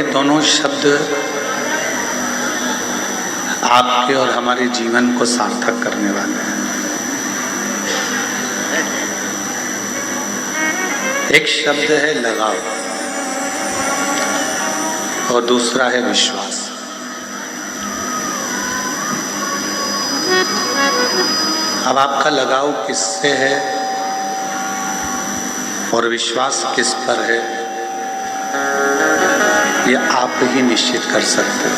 ये दोनों शब्द आपके और हमारे जीवन को सार्थक करने वाले हैं। एक शब्द है लगाव और दूसरा है विश्वास। अब आपका लगाव किससे है और विश्वास किस पर है, ये आप ही निश्चित कर सकते हो।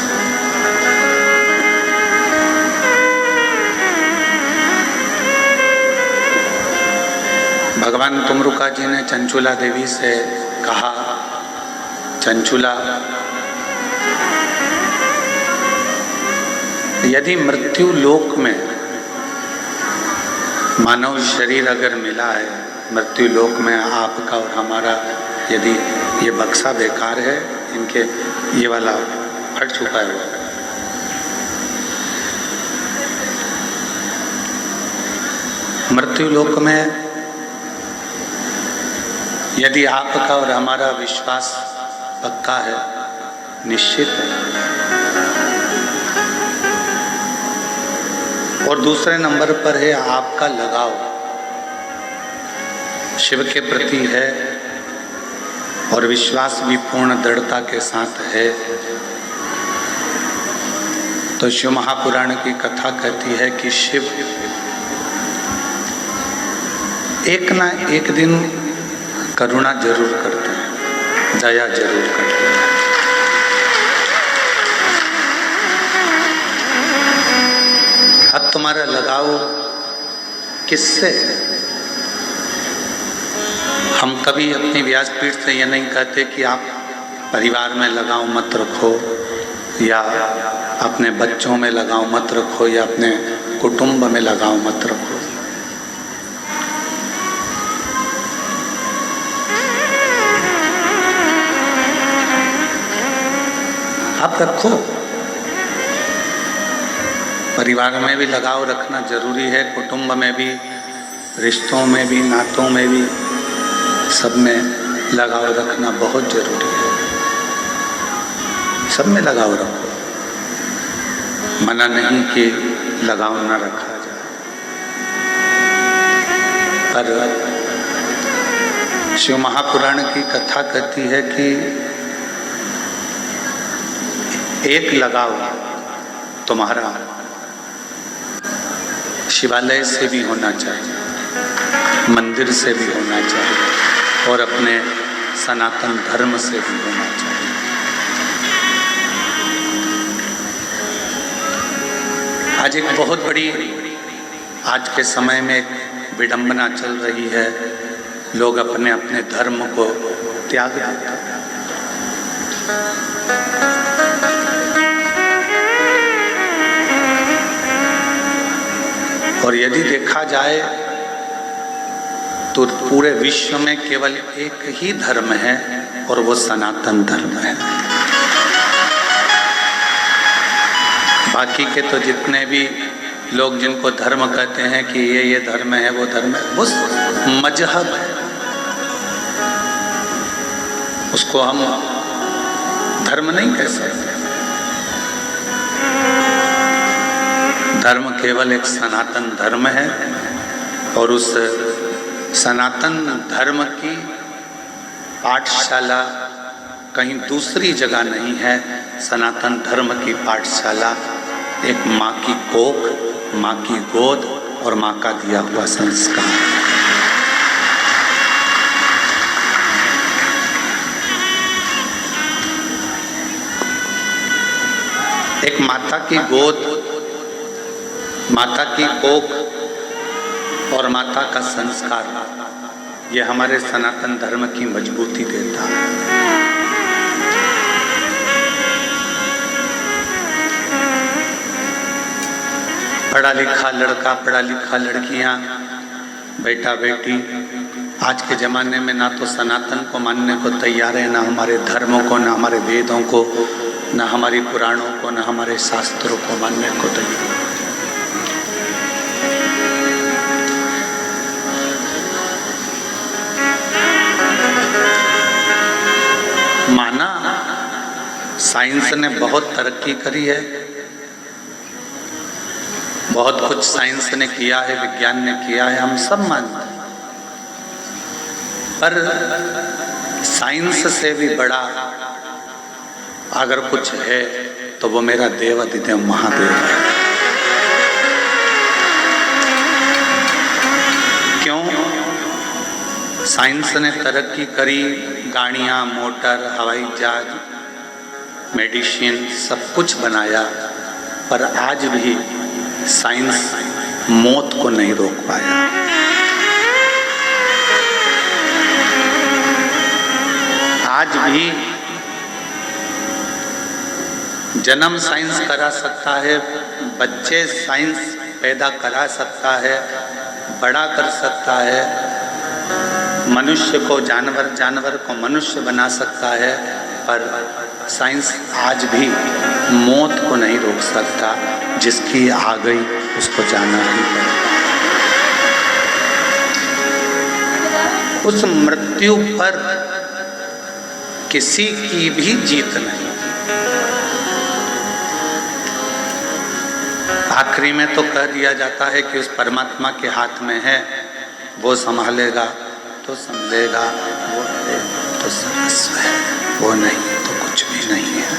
भगवान कुमरुका जी ने चंचुला देवी से कहा, चंचुला, यदि मृत्यु लोक में मानव शरीर अगर मिला है, मृत्यु लोक में आपका और हमारा, यदि ये बक्सा बेकार है, इनके ये वाला फट चुका है, मृत्यु लोक में यदि आपका और हमारा विश्वास पक्का है, निश्चित है, और दूसरे नंबर पर है आपका लगाव शिव के प्रति है और विश्वास भी पूर्ण दृढ़ता के साथ है, तो शिव महापुराण की कथा कहती है कि शिव एक ना एक दिन करुणा जरूर करते हैं, दया जरूर करते हैं। अब तुम्हारा लगाव किससे? हम कभी अपनी व्यासपीठ से ये नहीं कहते कि आप परिवार में लगाव मत रखो, या अपने बच्चों में लगाव मत रखो, या अपने कुटुंब में लगाव मत रखो। आप रखो, परिवार में भी लगाव रखना जरूरी है, कुटुंब में भी, रिश्तों में भी, नातों में भी, सब में लगाव रखना बहुत जरूरी है। सब में लगाव रखो, मना नहीं कि लगाव ना रखा जाए, पर शिव महापुराण की कथा कहती है कि एक लगाव तुम्हारा शिवालय से भी होना चाहिए, मंदिर से भी होना चाहिए, और अपने सनातन धर्म से भी होना चाहिए। आज एक बहुत बड़ी, आज के समय में एक विडंबना चल रही है, लोग अपने अपने धर्म को त्याग देते हैं। और यदि देखा जाए तो पूरे विश्व में केवल एक ही धर्म है, और वो सनातन धर्म है। बाकी के तो जितने भी लोग जिनको धर्म कहते हैं कि ये धर्म है, वो धर्म है, वो मजहब है, उसको हम धर्म नहीं कह सकते। धर्म केवल एक सनातन धर्म है, और उस सनातन धर्म की पाठशाला कहीं दूसरी जगह नहीं है। सनातन धर्म की पाठशाला एक माँ की कोख, माँ की गोद और माँ का दिया हुआ संस्कार। एक माता की गोद, माता की कोख और माता का संस्कार, ये हमारे सनातन धर्म की मजबूती देता है। पढ़ा लिखा लड़का, पढ़ा लिखा लड़कियां, बेटा बेटी आज के ज़माने में ना तो सनातन को मानने को तैयार है, ना हमारे धर्मों को, ना हमारे वेदों को, ना हमारी पुराणों को, ना हमारे शास्त्रों को मानने को तैयार है। माना साइंस ने बहुत तरक्की करी है, बहुत कुछ साइंस ने किया है, विज्ञान ने किया है, हम सब मानते हैं। पर साइंस से भी बड़ा अगर कुछ है तो वो मेरा देव अधिदेव महादेव है। क्यों? साइंस ने तरक्की करी, गाड़ियां, मोटर, हवाई जहाज, मेडिसिन सब कुछ बनाया, पर आज भी साइंस मौत को नहीं रोक पाया। आज भी जन्म साइंस करा सकता है, बच्चे साइंस पैदा करा सकता है, बड़ा कर सकता है, मनुष्य को जानवर, जानवर को मनुष्य बना सकता है, पर साइंस आज भी मौत को नहीं रोक सकता। जिसकी आ गई उसको जाना ही पड़ेगा। उस मृत्यु पर किसी की भी जीत नहीं। आखिरी में तो कह दिया जाता है कि उस परमात्मा के हाथ में है, वो संभालेगा तो संभलेगा, वो है तो सर्वस्व है, वो नहीं तो कुछ भी नहीं है।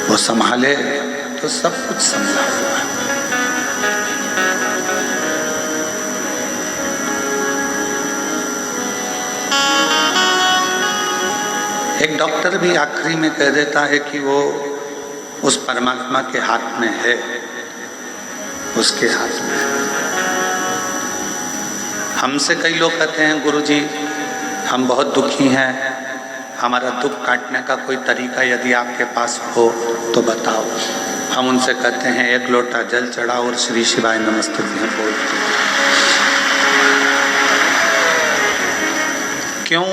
वो संभाले तो सब कुछ संभला हुआ है। एक डॉक्टर भी आखिरी में कह देता है कि वो उस परमात्मा के हाथ में है, उसके हाथ में। हमसे कई लोग कहते हैं गुरुजी हम बहुत दुखी हैं, हमारा दुख काटने का कोई तरीका यदि आपके पास हो तो बताओ। हम उनसे कहते हैं एक लोटा जल चढ़ाओ और श्री शिवाय नमस्तुभ्यं बोल। क्यों?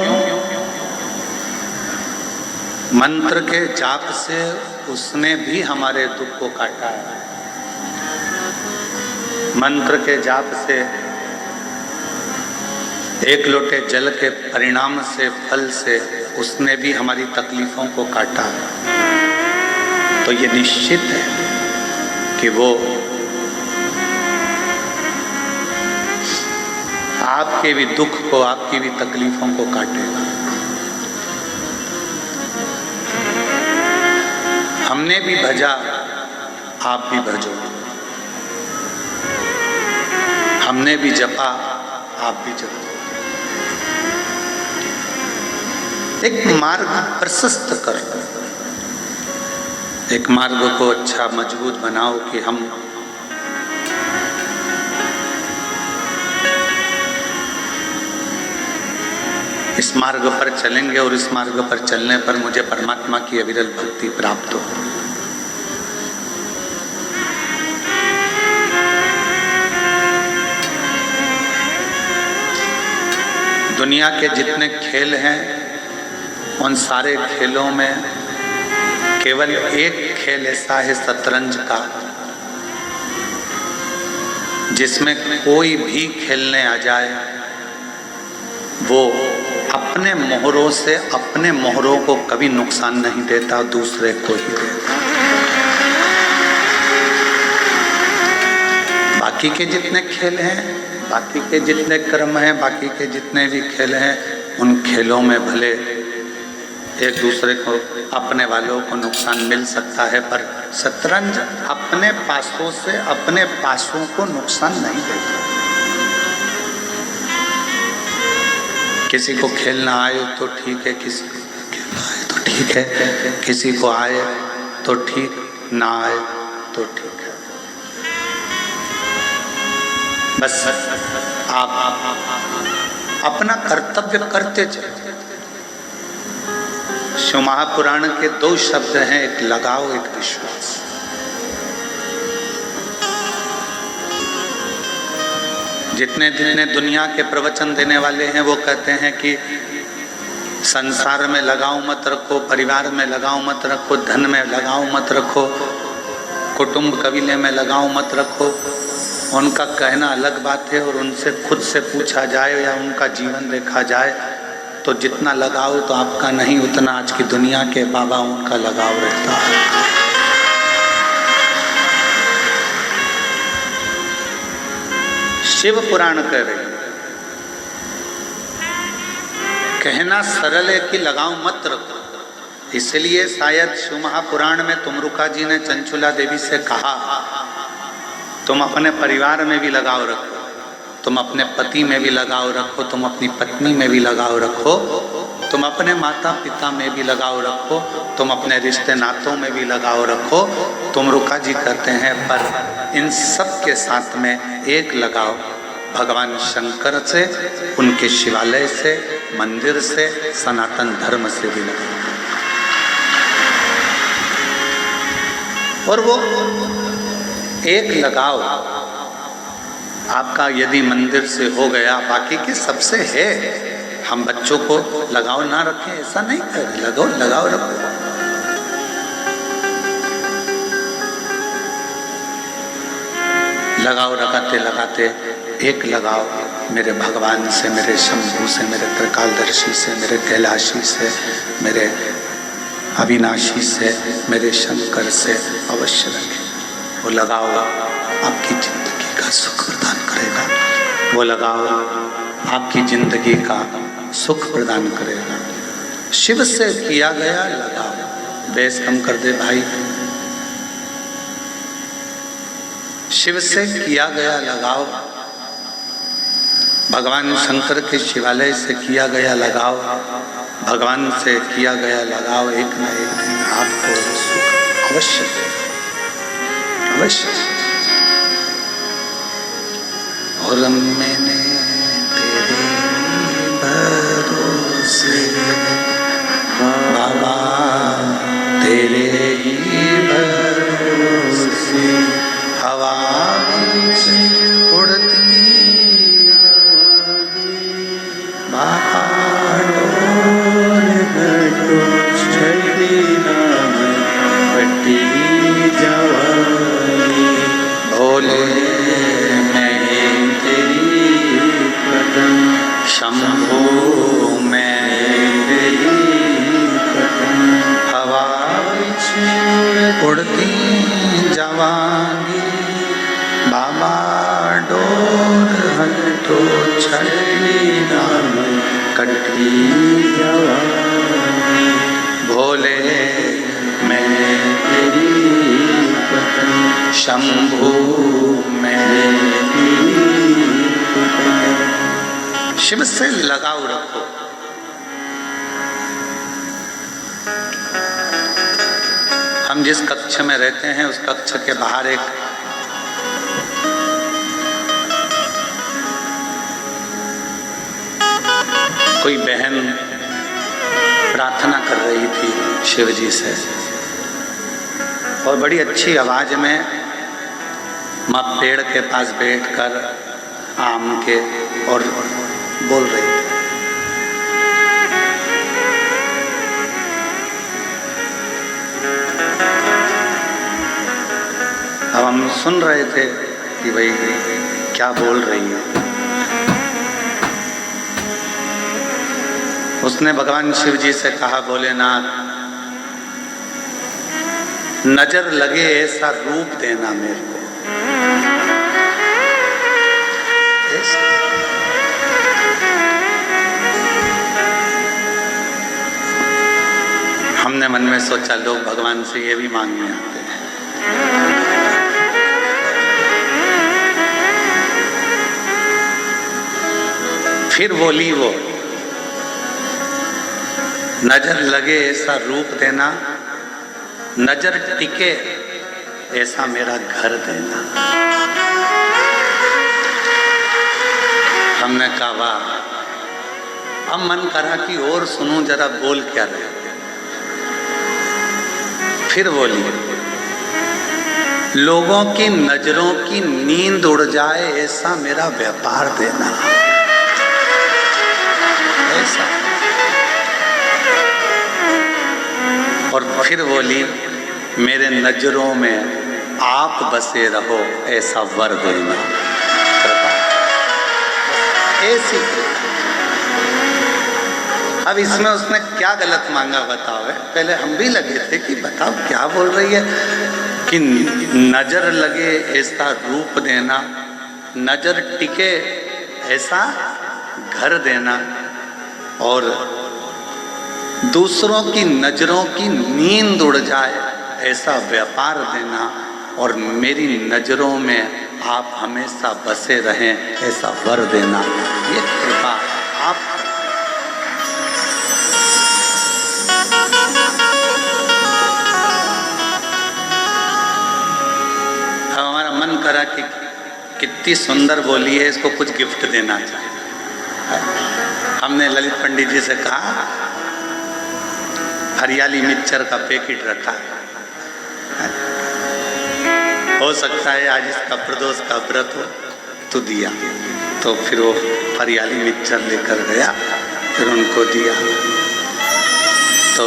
मंत्र के जाप से उसने भी हमारे दुख को काटा है। मंत्र के जाप से, एक लोटे जल के परिणाम से, फल से उसने भी हमारी तकलीफों को काटा। तो ये निश्चित है कि वो आपके भी दुख को, आपकी भी तकलीफों को काटेगा। हमने भी भजा, आप भी भजो। हमने भी जपा, आप भी जपो। एक मार्ग प्रशस्त करो, एक मार्ग को अच्छा मजबूत बनाओ कि हम इस मार्ग पर चलेंगे और इस मार्ग पर चलने पर मुझे परमात्मा की अविरल भक्ति प्राप्त हो। दुनिया के जितने खेल हैं उन सारे खेलों में केवल एक खेल ऐसा है शतरंज का, जिसमें कोई भी खेलने आ जाए वो अपने मोहरों से, अपने मोहरों को कभी नुकसान नहीं देता, दूसरे को ही देता। बाकी के जितने खेल हैं, बाकी के जितने कर्म हैं, बाकी के जितने भी खेल हैं, उन खेलों में भले एक दूसरे को, अपने वालों को नुकसान मिल सकता है, पर शतरंज अपने पासों से अपने पासों को नुकसान नहीं देता। किसी को खेलना आए तो ठीक है, किसी को खेलना आए तो ठीक है, किसी को आए तो ठीक, ना आए तो ठीक है। बस आप अपना कर्तव्य करते चलो। शिव महापुराण के 2 शब्द हैं, एक लगाव, एक विश्वास। जितने जितने दुनिया के प्रवचन देने वाले हैं वो कहते हैं कि संसार में लगाव मत रखो, परिवार में लगाव मत रखो, धन में लगाव मत रखो, कुटुंब कबीले में लगाव मत रखो। उनका कहना अलग बात है, और उनसे खुद से पूछा जाए या उनका जीवन देखा जाए तो जितना लगाव तो आपका नहीं, उतना आज की दुनिया के बाबाओं का लगाव रहता है। शिव पुराण कह रहे, कहना सरल है कि लगाव मत रखो। इसलिए शायद शिव महापुराण में तुमरुका जी ने चंचुला देवी से कहा, तुम अपने परिवार में भी लगाव रखो, तुम अपने पति में भी लगाव रखो, तुम अपनी पत्नी में भी लगाव रखो, तुम अपने माता पिता में भी लगाव रखो, तुम अपने रिश्ते नातों में भी लगाव रखो। तुमरुका जी कहते हैं पर इन सब के साथ में एक लगाव भगवान शंकर से, उनके शिवालय से, मंदिर से, सनातन धर्म से भी लगाव। और वो एक लगाव आपका यदि मंदिर से हो गया, बाकी के सबसे है। हम बच्चों को लगाव ना रखें ऐसा नहीं करें, लगाव रखो। लगाव लगाते लगाते एक लगाव मेरे भगवान से, मेरे शंभू से, मेरे त्रिकालदर्शी से, मेरे कैलाशी से, मेरे अविनाशी से, मेरे शंकर से अवश्य रखें। वो लगाव आपकी जिंदगी का सुख प्रदान करेगा, वो लगाव आपकी जिंदगी का सुख प्रदान करेगा। शिव से किया गया लगाव, बेस कम कर दे भाई, शिव से किया गया लगाव, भगवान शंकर के शिवालय से किया गया लगाव, भगवान से किया गया लगाव एक न एक दिन आपको सुख अवश्य अवश्य। और मैंने तेरे भरोसे बाबा, तेरे ही भरोसे हवा बीच उड़ती बाबा, डोर घटो छड़ी नाम पट्टी जवानी, भोले मैं तेरी कदम, शंभू मैं तेरी कदम, हवा बीच उड़ती जवानी बाबा, डोर हटो छड़ी नाम कटी जवानी, भोले मैं तेरी पतन, शंभू मैं तेरी पतन। शिव से लगाव रखो। हम जिस कक्ष में रहते हैं उस कक्ष के बाहर एक कोई बहन प्रार्थना कर रही थी शिव जी से, और बड़ी अच्छी आवाज में माँ पेड़ के पास बैठकर आम के और बोल रही थी। अब हम सुन रहे थे कि भाई क्या बोल रही है। उसने भगवान शिव जी से कहा, भोलेनाथ नजर लगे ऐसा रूप देना मेरे को। हमने मन में सोचा लोग भगवान से ये भी मांगने आते हैं। फिर बोली वो, नजर लगे ऐसा रूप देना, नजर टिके ऐसा मेरा घर देना। हमने कहा वाह, अब मन करा कि और सुनूं जरा बोल क्या रहे। फिर बोली, लोगों की नजरों की नींद उड़ जाए ऐसा मेरा व्यापार देना। ऐसा। और फिर बोली, मेरे नजरों में आप बसे रहो ऐसा वर देना। ऐसी अब इसमें उसने क्या गलत मांगा बताओ है? पहले हम भी लगे थे कि बताओ क्या बोल रही है कि नजर लगे ऐसा रूप देना, नजर टिके ऐसा घर देना, और दूसरों की नजरों की नींद उड़ जाए ऐसा व्यापार देना, और मेरी नजरों में आप हमेशा बसे रहें ऐसा वर देना। ये कृपा आप। हमारा मन करा कि कितनी सुंदर बोली है, इसको कुछ गिफ्ट देना चाहिए। हमने ललित पंडित जी से कहा हरियाली मिक्सचर का पैकेट रखा, हो सकता है आज इसका प्रदोष का व्रत हो, तो दिया। तो फिर वो हरियाली मिक्सचर लेकर गया, फिर उनको दिया। तो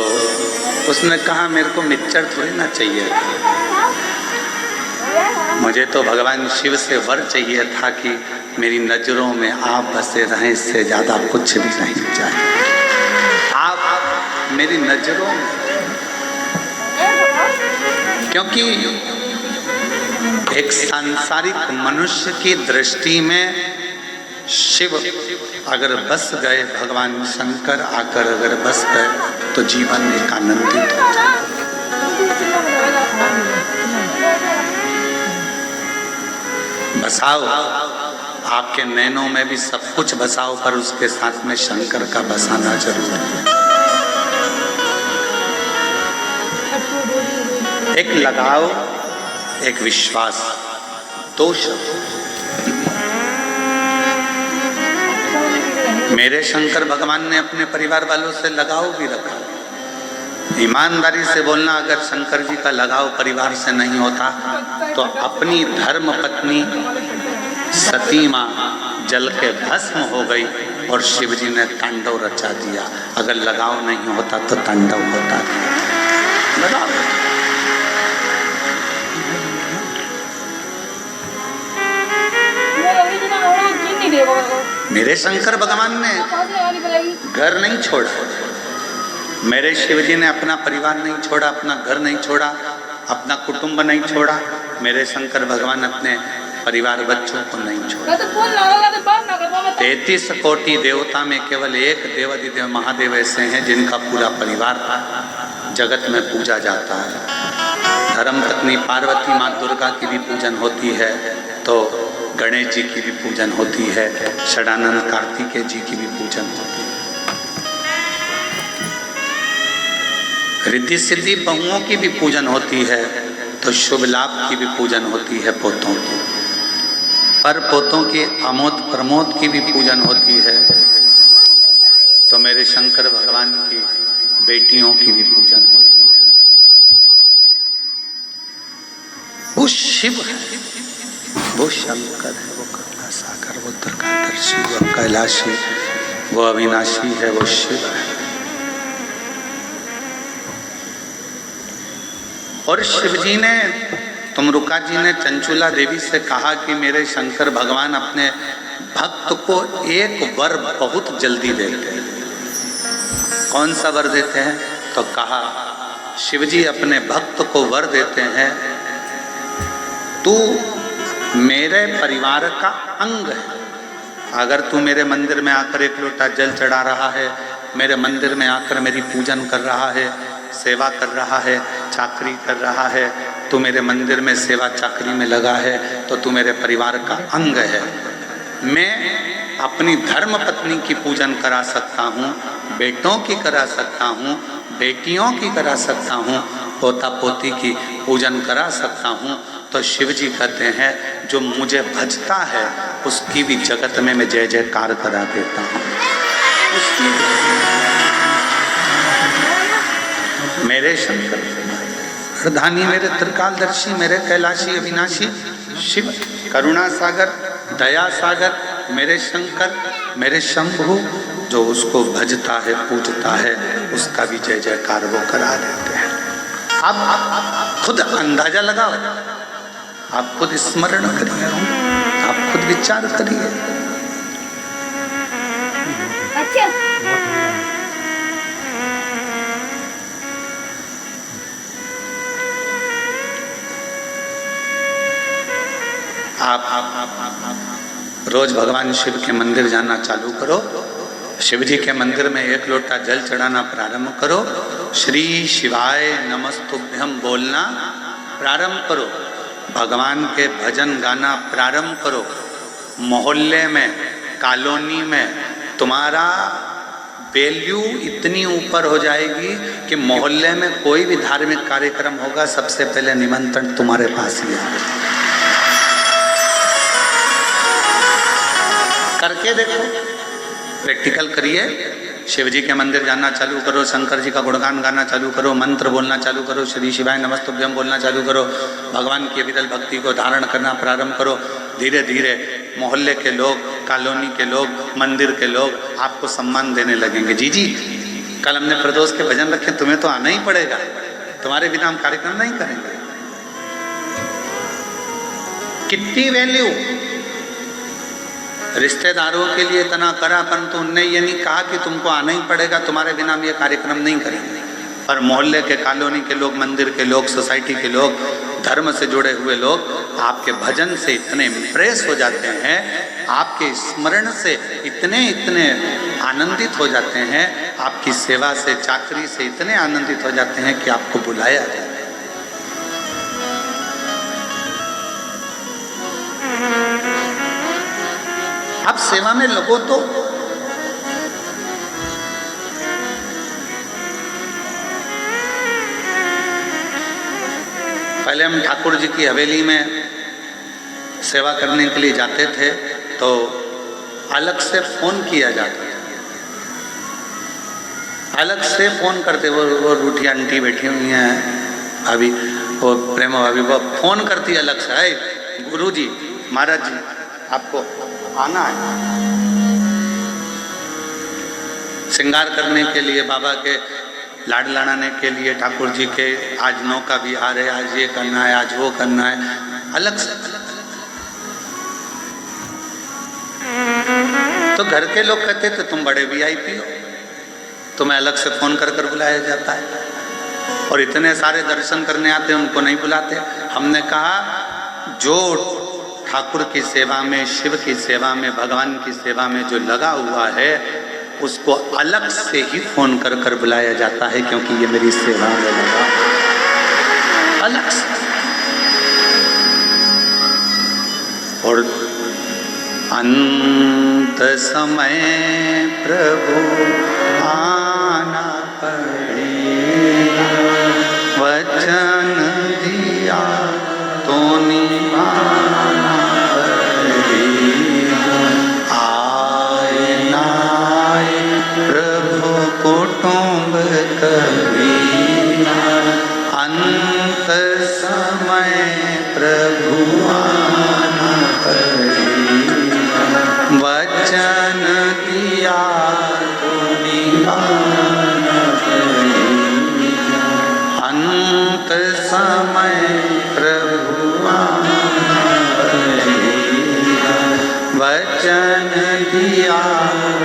उसने कहा मेरे को मिक्सचर थोड़ी ना चाहिए, मुझे तो भगवान शिव से वर चाहिए था कि मेरी नजरों में आप बसे रहें, इससे ज्यादा कुछ भी नहीं चाहिए। आप मेरी नजरों में, क्योंकि एक सांसारिक मनुष्य की दृष्टि में शिव अगर बस गए, भगवान शंकर आकर अगर बस गए, तो जीवन एक आनंदित हो जाए। बसाओ, आपके नैनों में भी सब कुछ बसाओ, पर उसके साथ में शंकर का बसाना जरूर है। एक लगाओ, एक विश्वास, दो शब्द। मेरे शंकर भगवान ने अपने परिवार वालों से लगाव भी रखा। ईमानदारी से बोलना, अगर शंकर जी का लगाव परिवार से नहीं होता तो अपनी धर्म पत्नी सती मां जल के भस्म हो गई और शिव जी ने तांडव रचा दिया। अगर लगाव नहीं होता तो तांडव होता। लगाव मेरे शंकर भगवान ने घर नहीं छोड़ा, मेरे शिव जी ने अपना परिवार नहीं छोड़ा, अपना घर नहीं छोड़ा, अपना कुटुंब नहीं छोड़ा। मेरे शंकर भगवान अपने परिवार बच्चों को नहीं छोड़ा। 33 कोटि देवता में केवल एक देवाधिदेव महादेव ऐसे हैं जिनका पूरा परिवार जगत में पूजा जाता है। धर्म पत्नी पार्वती माँ दुर्गा की भी पूजन होती है, तो गणेश जी की भी पूजन होती है, षडानंद कार्तिकेय जी की भी पूजन होती है, रिद्धि सिद्धि बहुओं की भी पूजन होती है, तो शुभ लाभ की भी पूजन होती है पोतों की, पर पोतों की आमोद प्रमोद की भी पूजन होती है, तो मेरे शंकर भगवान की बेटियों की भी पूजन होती है। वो शिव है, वो शंकर है, वो करुणा सागर, वो दुर्गादर्शी, वो कैलाशी, वो अविनाशी है, वो शिव है। और शिव जी ने, तुमरुका जी ने चंचुला देवी से कहा कि मेरे शंकर भगवान अपने भक्त को एक वर बहुत जल्दी देते हैं। कौन सा वर देते हैं? तो कहा शिव जी अपने भक्त को वर देते हैं, तू मेरे परिवार का अंग है। अगर तू मेरे मंदिर में आकर एक लोटा जल चढ़ा रहा है, मेरे मंदिर में आकर मेरी पूजन कर रहा है, सेवा कर रहा है, चाकरी कर रहा है, तू मेरे मंदिर में सेवा चाकरी में लगा है, तो तू मेरे परिवार का अंग है। मैं अपनी धर्म पत्नी की पूजन करा सकता हूँ, बेटों की करा सकता हूँ, बेटियों की करा सकता हूँ, पोता पोती की पूजन करा सकता हूँ। तो शिव जी कहते हैं जो मुझे भजता है उसकी भी जगत में मैं जय जयकार करा देता हूँ। मेरे शंकर प्रधानी, मेरे त्रिकालदर्शी, मेरे कैलाशी अविनाशी शिव, करुणा सागर, दया सागर, मेरे शंकर, मेरे शंभु, जो उसको भजता है पूजता है उसका भी जय जयकार वो करा देते हैं। आप खुद अंदाजा लगाओ, आप खुद स्मरण करिए, आप खुद विचार करिए। आप रोज भगवान शिव के मंदिर जाना चालू करो, शिव जी के मंदिर में 1 लोटा जल चढ़ाना प्रारंभ करो, श्री शिवाय नमस्तुभ्यम बोलना प्रारंभ करो, भगवान के भजन गाना प्रारंभ करो। मोहल्ले में, कॉलोनी में तुम्हारा वैल्यू इतनी ऊपर हो जाएगी कि मोहल्ले में कोई भी धार्मिक कार्यक्रम होगा, सबसे पहले निमंत्रण तुम्हारे पास ही आएगा। करके देखो, प्रैक्टिकल करिए। शिव जी के मंदिर जाना चालू करो, शंकर जी का गुणगान गाना चालू करो, मंत्र बोलना चालू करो, श्री शिवाय नमस्तुभ्यम बोलना चालू करो, भगवान की विरल भक्ति को धारण करना प्रारंभ करो। धीरे धीरे मोहल्ले के लोग, कॉलोनी के लोग, मंदिर के लोग आपको सम्मान देने लगेंगे। जी जी, कल हमने प्रदोष के भजन रखे, तुम्हें तो आना ही पड़ेगा, तुम्हारे बिना हम कार्यक्रम नहीं करेंगे। कितनी वैल्यू रिश्तेदारों के लिए इतना करा, परंतु उनने ये नहीं कहा कि तुमको आना ही पड़ेगा, तुम्हारे बिना हम ये कार्यक्रम नहीं करेंगे। पर मोहल्ले के, कॉलोनी के लोग, मंदिर के लोग, सोसाइटी के लोग, धर्म से जुड़े हुए लोग आपके भजन से इतने इम्प्रेस हो जाते हैं, आपके स्मरण से इतने आनंदित हो जाते हैं, आपकी सेवा से, चाकरी से इतने आनंदित हो जाते हैं कि आपको बुलाया जाता है। आप सेवा में लगो तो पहले हम ठाकुर जी की हवेली में सेवा करने के लिए जाते थे तो अलग से फोन किया जाता था, अलग से फोन करते। वो रूठी आंटी बैठी हुई हैं अभी, वो प्रेमा भाभी, वो फोन करती अलग से, है गुरु जी, महाराज जी आपको आना है श्रृंगार करने के लिए, बाबा के लाड लड़ाने के लिए, ठाकुर जी के आज नौका विहार है, आज ये करना है, आज वो करना है, अलग से। तो घर के लोग कहते थे तुम बड़े VIP हो, तुम्हें अलग से फोन कर कर बुलाया जाता है, और इतने सारे दर्शन करने आते हैं उनको नहीं बुलाते। हमने कहा जो ठाकुर की सेवा में, शिव की सेवा में, भगवान की सेवा में जो लगा हुआ है उसको अलग से ही फोन कर कर बुलाया जाता है, क्योंकि ये मेरी सेवा में लगा अलग से। और अंत समय प्रभु आना पड़ेगा, वचन दिया तो निभाना पड़ेगा। आए ना आए प्रभु कुटुंब कबीरा, अंत समय प्रभु आना पड़ेगा, वचन दिया तो निभाना पड़ेगा। अंत समय प्रभु आना पड़ेगा, वचन दिया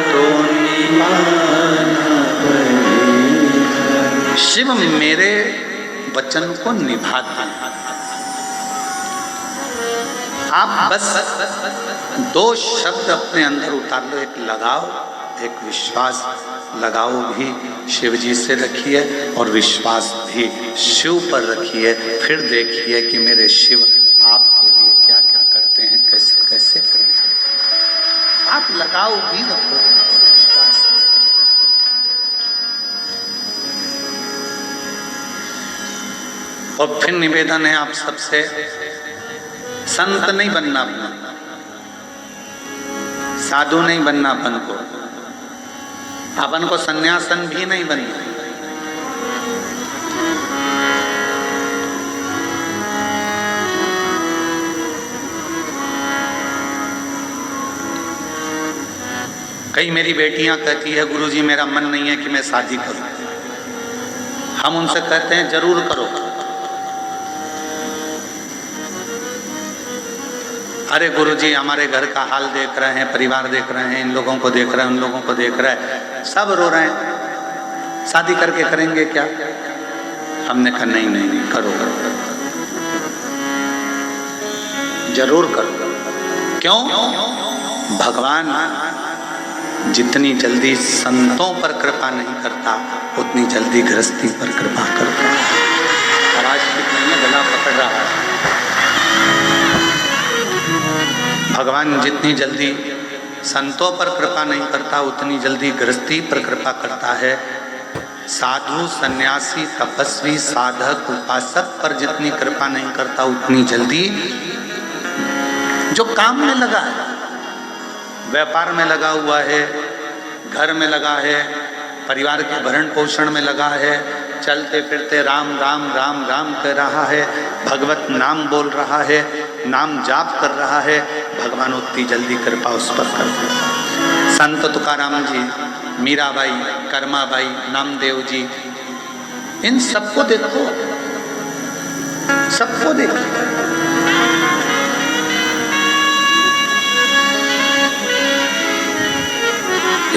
तो निभाना पड़ेगा। शिव मेरे वचन को निभाता है। आप बस 2 शब्द अपने अंदर उतार लो, एक लगाओ, एक विश्वास। लगाओ भी शिव जी से रखिए और विश्वास भी शिव पर रखिए, फिर देखिए कि मेरे शिव आपके लिए क्या क्या करते हैं, कैसे कैसे करते हैं। आप लगाओ भी रखो विश्वास। और फिर निवेदन है आप सबसे, संत नहीं बनना अपना, साधु नहीं बनना अपन को, अपन को सन्यासन भी नहीं बनना। कई मेरी बेटियां कहती है गुरुजी मेरा मन नहीं है कि मैं शादी करूं। हम उनसे कहते हैं जरूर करो। अरे गुरुजी हमारे घर का हाल देख रहे हैं, परिवार देख रहे हैं, इन लोगों को देख रहे हैं, उन लोगों को देख रहे हैं, सब रो रहे हैं, शादी करके करेंगे क्या? हमने कहा नहीं नहीं नहीं, करो करो जरूर करो। क्यों? भगवान जितनी जल्दी संतों पर कृपा नहीं करता, उतनी जल्दी गृहस्थी पर कृपा करता है। आवाज कितनी है, गला पकड़ रहा है। भगवान जितनी जल्दी संतों पर कृपा नहीं करता, उतनी जल्दी गृहस्थी पर कृपा करता है। साधु, सन्यासी, तपस्वी, साधक, उपासक पर जितनी कृपा नहीं करता, उतनी जल्दी जो काम में लगा है, व्यापार में लगा हुआ है, घर में लगा है, परिवार के भरण पोषण में लगा है, चलते फिरते राम राम राम राम कह रहा है, भगवत नाम बोल रहा है, नाम जाप कर रहा है, भगवान उतनी जल्दी कृपा उस पर कर देता है। संत तुकाराम जी, मीराबाई, कर्माबाई, नामदेव जी, इन सबको देखो, सबको देखो।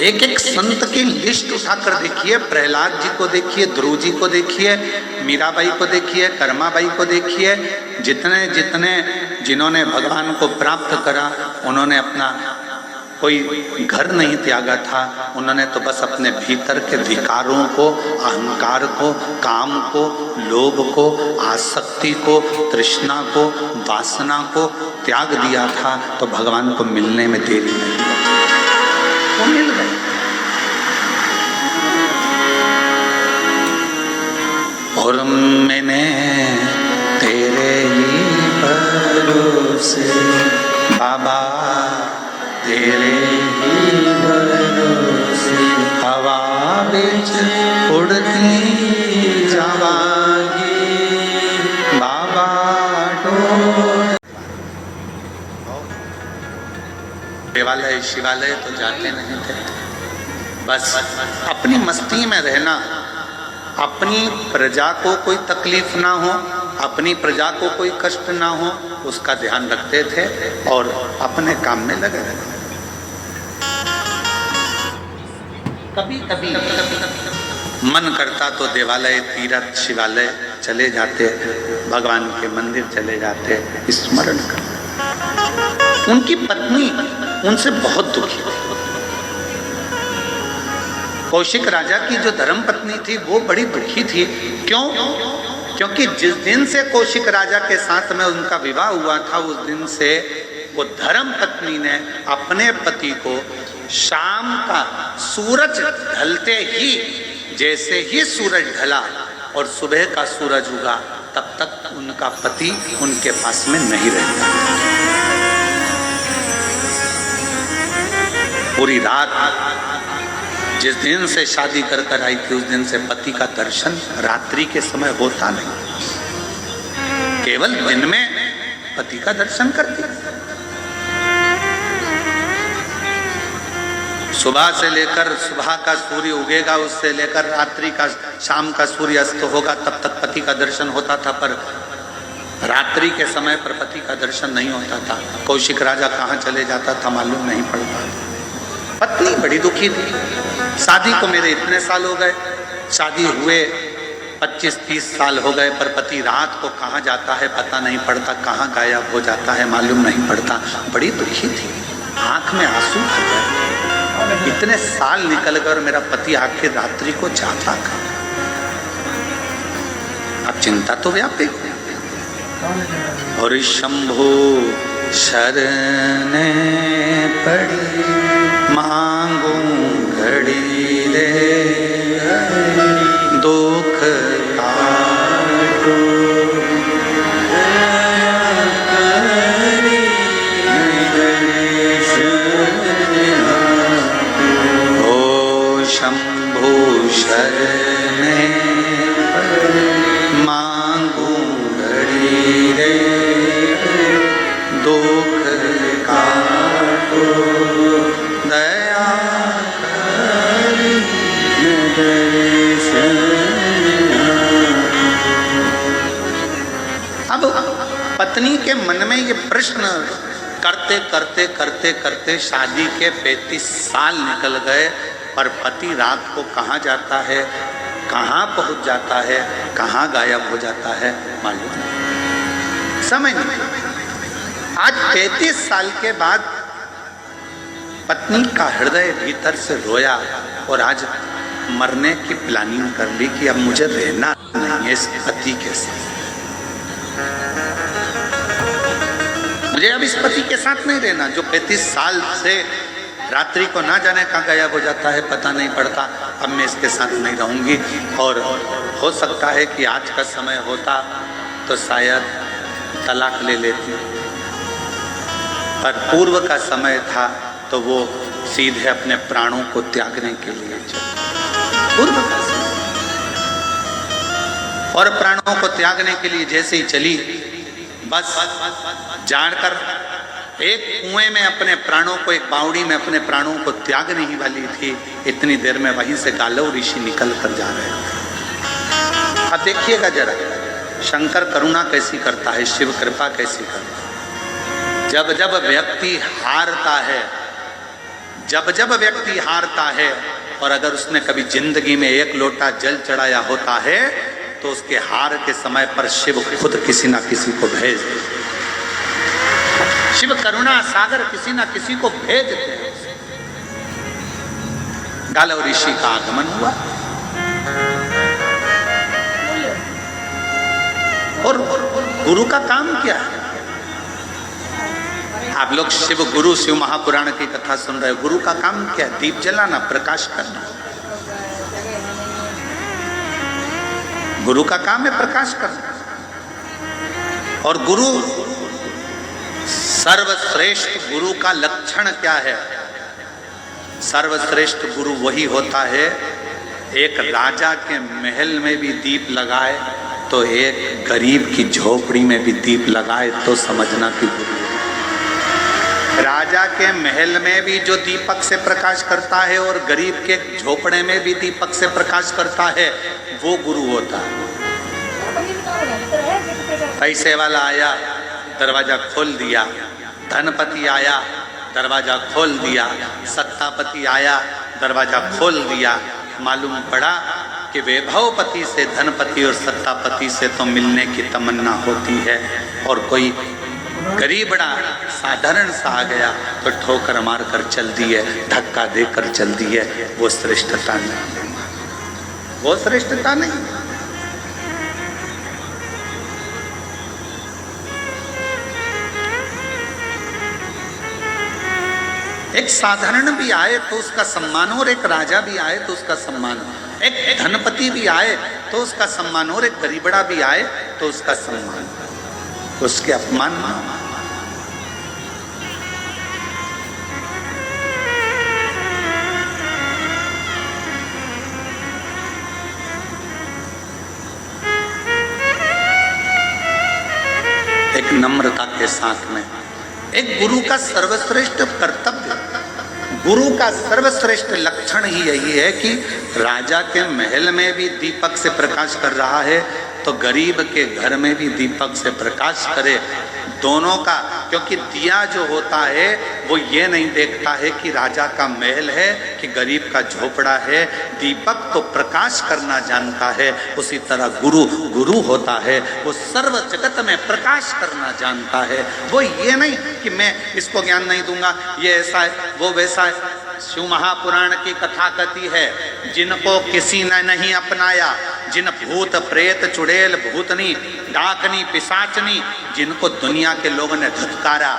एक एक संत की लिस्ट उठाकर देखिए। प्रहलाद जी को देखिए, ध्रुव जी को देखिए, मीराबाई को देखिए, कर्माबाई को देखिए। जितने जितने जिन्होंने भगवान को प्राप्त करा, उन्होंने अपना कोई घर नहीं त्यागा था। उन्होंने तो बस अपने भीतर के विकारों को, अहंकार को, काम को, लोभ को, आसक्ति को, तृष्णा को, वासना को त्याग दिया था। तो भगवान को मिलने में देरी नहीं लगी, वो मिल गए। और मैंने तेरे ही भरोसे बाबा, तेरे ही भरोसे हवा बिच उड़ती जावागी बाबा डोर। देवालय शिवालय तो जाते नहीं थे, बस अपनी मस्ती में रहना, अपनी प्रजा को कोई तकलीफ ना हो, अपनी प्रजा को कोई कष्ट ना हो, उसका ध्यान रखते थे और अपने काम में लगे रहते। कभी कभी मन करता तो देवालय, तीर्थ, शिवालय चले जाते, भगवान के मंदिर चले जाते, स्मरण करते। उनकी पत्नी उनसे बहुत दुखी थी। कौशिक राजा की जो धर्म पत्नी थी वो बड़ी दुखी थी। क्यों? क्योंकि जिस दिन से कौशिक राजा के साथ में उनका विवाह हुआ था, उस दिन से वो धर्म पत्नी ने अपने पति को शाम का सूरज ढलते ही, जैसे ही सूरज ढला और सुबह का सूरज उगा, तब तक उनका पति उनके पास में नहीं रहता। पूरी रात, जिस दिन से शादी कर कर आई थी, उस दिन से पति का दर्शन रात्रि के समय होता नहीं, केवल दिन में पति का दर्शन करती। सुबह से लेकर, सुबह का सूर्य उगेगा, उससे लेकर रात्रि का, शाम का सूर्य अस्त होगा, तब तक पति का दर्शन होता था। पर रात्रि के समय पर पति का दर्शन नहीं होता था। कौशिक राजा कहाँ चले जाता था मालूम नहीं पड़ता। पत्नी बड़ी दुखी थी। शादी को मेरे इतने साल हो गए, शादी हुए 25-30 साल हो गए, पर पति रात को कहाँ जाता है पता नहीं पड़ता, कहाँ गायब हो जाता है मालूम नहीं पड़ता। बड़ी दुखी थी, आंख में आंसू भर गए। इतने साल निकल गए और मेरा पति आखिर रात्रि को जाता कहाँ? अब चिंता तो व्यापक। और शंभो शरण पड़ी मांगू घड़ी रे, दुख काटो ओ शंभो शरण मांगू घड़ी रे, दुख काटो दया करी दर्शन। अब पत्नी के मन में ये प्रश्न करते करते करते करते शादी के 35 साल निकल गए, और पति रात को कहाँ जाता है, कहाँ पहुँच जाता है, कहाँ गायब हो जाता है मालूम नहीं, समय नहीं। आज 33 साल के बाद पत्नी का हृदय भीतर से रोया और आज मरने की प्लानिंग कर ली कि अब मुझे रहना नहीं है इस पति के साथ, मुझे अब इस पति के साथ नहीं रहना जो 35 साल से रात्रि को ना जाने कहाँ गायब हो जाता है, पता नहीं पड़ता। अब मैं इसके साथ नहीं रहूंगी। और हो सकता है कि आज का समय होता तो शायद तलाक ले लेती, पर पूर्व का समय था तो वो सीधे अपने प्राणों को त्यागने के लिए चली। पूर्व का समय और प्राणों को त्यागने के लिए जैसे ही चली, बस जानकर एक कुएं में अपने प्राणों को, एक बावड़ी में अपने प्राणों को त्यागने ही वाली थी, इतनी देर में वहीं से गालव ऋषि निकल कर जा रहे थे। अब देखिएगा जरा शंकर करुणा कैसी करता है, शिव कृपा कैसी करता है। जब जब व्यक्ति हारता है, जब जब व्यक्ति हारता है और अगर उसने कभी जिंदगी में एक लोटा जल चढ़ाया होता है तो उसके हार के समय पर शिव खुद किसी ना किसी को भेज देते। शिव करुणा सागर किसी ना किसी को भेज देते हैं। गालव ऋषि का आगमन हुआ और गुरु का काम क्या है? आप लोग शिव गुरु, शिव महापुराण की कथा सुन रहे हो। गुरु का काम क्या है? दीप जलाना, प्रकाश करना। गुरु का काम है प्रकाश करना। और गुरु, सर्वश्रेष्ठ गुरु का लक्षण क्या है? सर्वश्रेष्ठ गुरु वही होता है, एक राजा के महल में भी दीप लगाए तो एक गरीब की झोपड़ी में भी दीप लगाए तो समझना कि गुरु। राजा के महल में भी जो दीपक से प्रकाश करता है और गरीब के झोपड़े में भी दीपक से प्रकाश करता है वो गुरु होता है। पैसे वाला आया, दरवाजा खोल दिया। धनपति आया, दरवाजा खोल दिया। सत्तापति आया, दरवाजा खोल दिया। मालूम पड़ा कि वैभवपति से, धनपति और सत्तापति से तो मिलने की तमन्ना होती है, और कोई गरीबड़ा साधारण सा आ गया तो ठोकर मार कर चल दिए, धक्का देकर चल दिए। वो श्रेष्ठता नहीं, वो श्रेष्ठता नहीं। एक साधारण भी आए तो उसका सम्मान, और एक राजा भी आए तो उसका सम्मान, एक धनपति भी आए तो उसका सम्मान, और एक गरीबड़ा भी आए तो उसका सम्मान, उसके अपमान ना। एक नम्रता के साथ में, एक गुरु का सर्वश्रेष्ठ कर्तव्य, गुरु का सर्वश्रेष्ठ लक्षण ही यही है कि राजा के महल में भी दीपक से प्रकाश कर रहा है तो गरीब के घर में भी दीपक से प्रकाश करे, दोनों का। क्योंकि दिया जो होता है वो ये नहीं देखता है कि राजा का महल है कि गरीब का झोपड़ा है, दीपक तो प्रकाश करना जानता है। उसी तरह गुरु गुरु होता है, वो सर्व जगत में प्रकाश करना जानता है। वो ये नहीं कि मैं इसको ज्ञान नहीं दूंगा, ये ऐसा है वो वैसा है। शिव महापुराण की कथा कहती है, जिनको किसी ने नहीं अपनाया, जिन भूत प्रेत चुड़ैल भूतनी डाकनी पिशाचनी, जिनको दुनिया के लोगों ने धुतकारा,